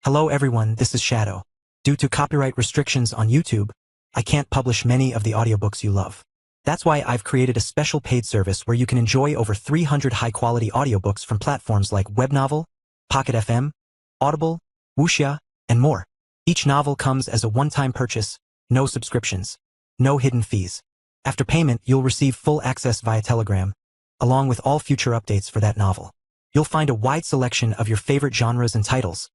[SPEAKER 1] Hello everyone, this is Shadow. Due to copyright restrictions on YouTube, I can't publish many of the audiobooks you love. That's why I've created a special paid service where you can enjoy over 300 high-quality audiobooks from platforms like Webnovel, Pocket FM, Audible, Wuxia, and more. Each novel comes as a one-time purchase, no subscriptions, no hidden fees. After payment, you'll receive full access via Telegram, along with all future updates for that novel. You'll find a wide selection of your favorite genres and titles,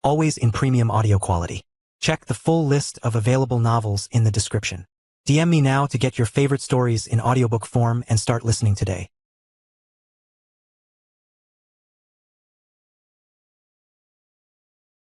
[SPEAKER 1] always in premium audio quality. Check the full list of available novels in the description. DM me now to get your favorite stories in audiobook form and start listening today.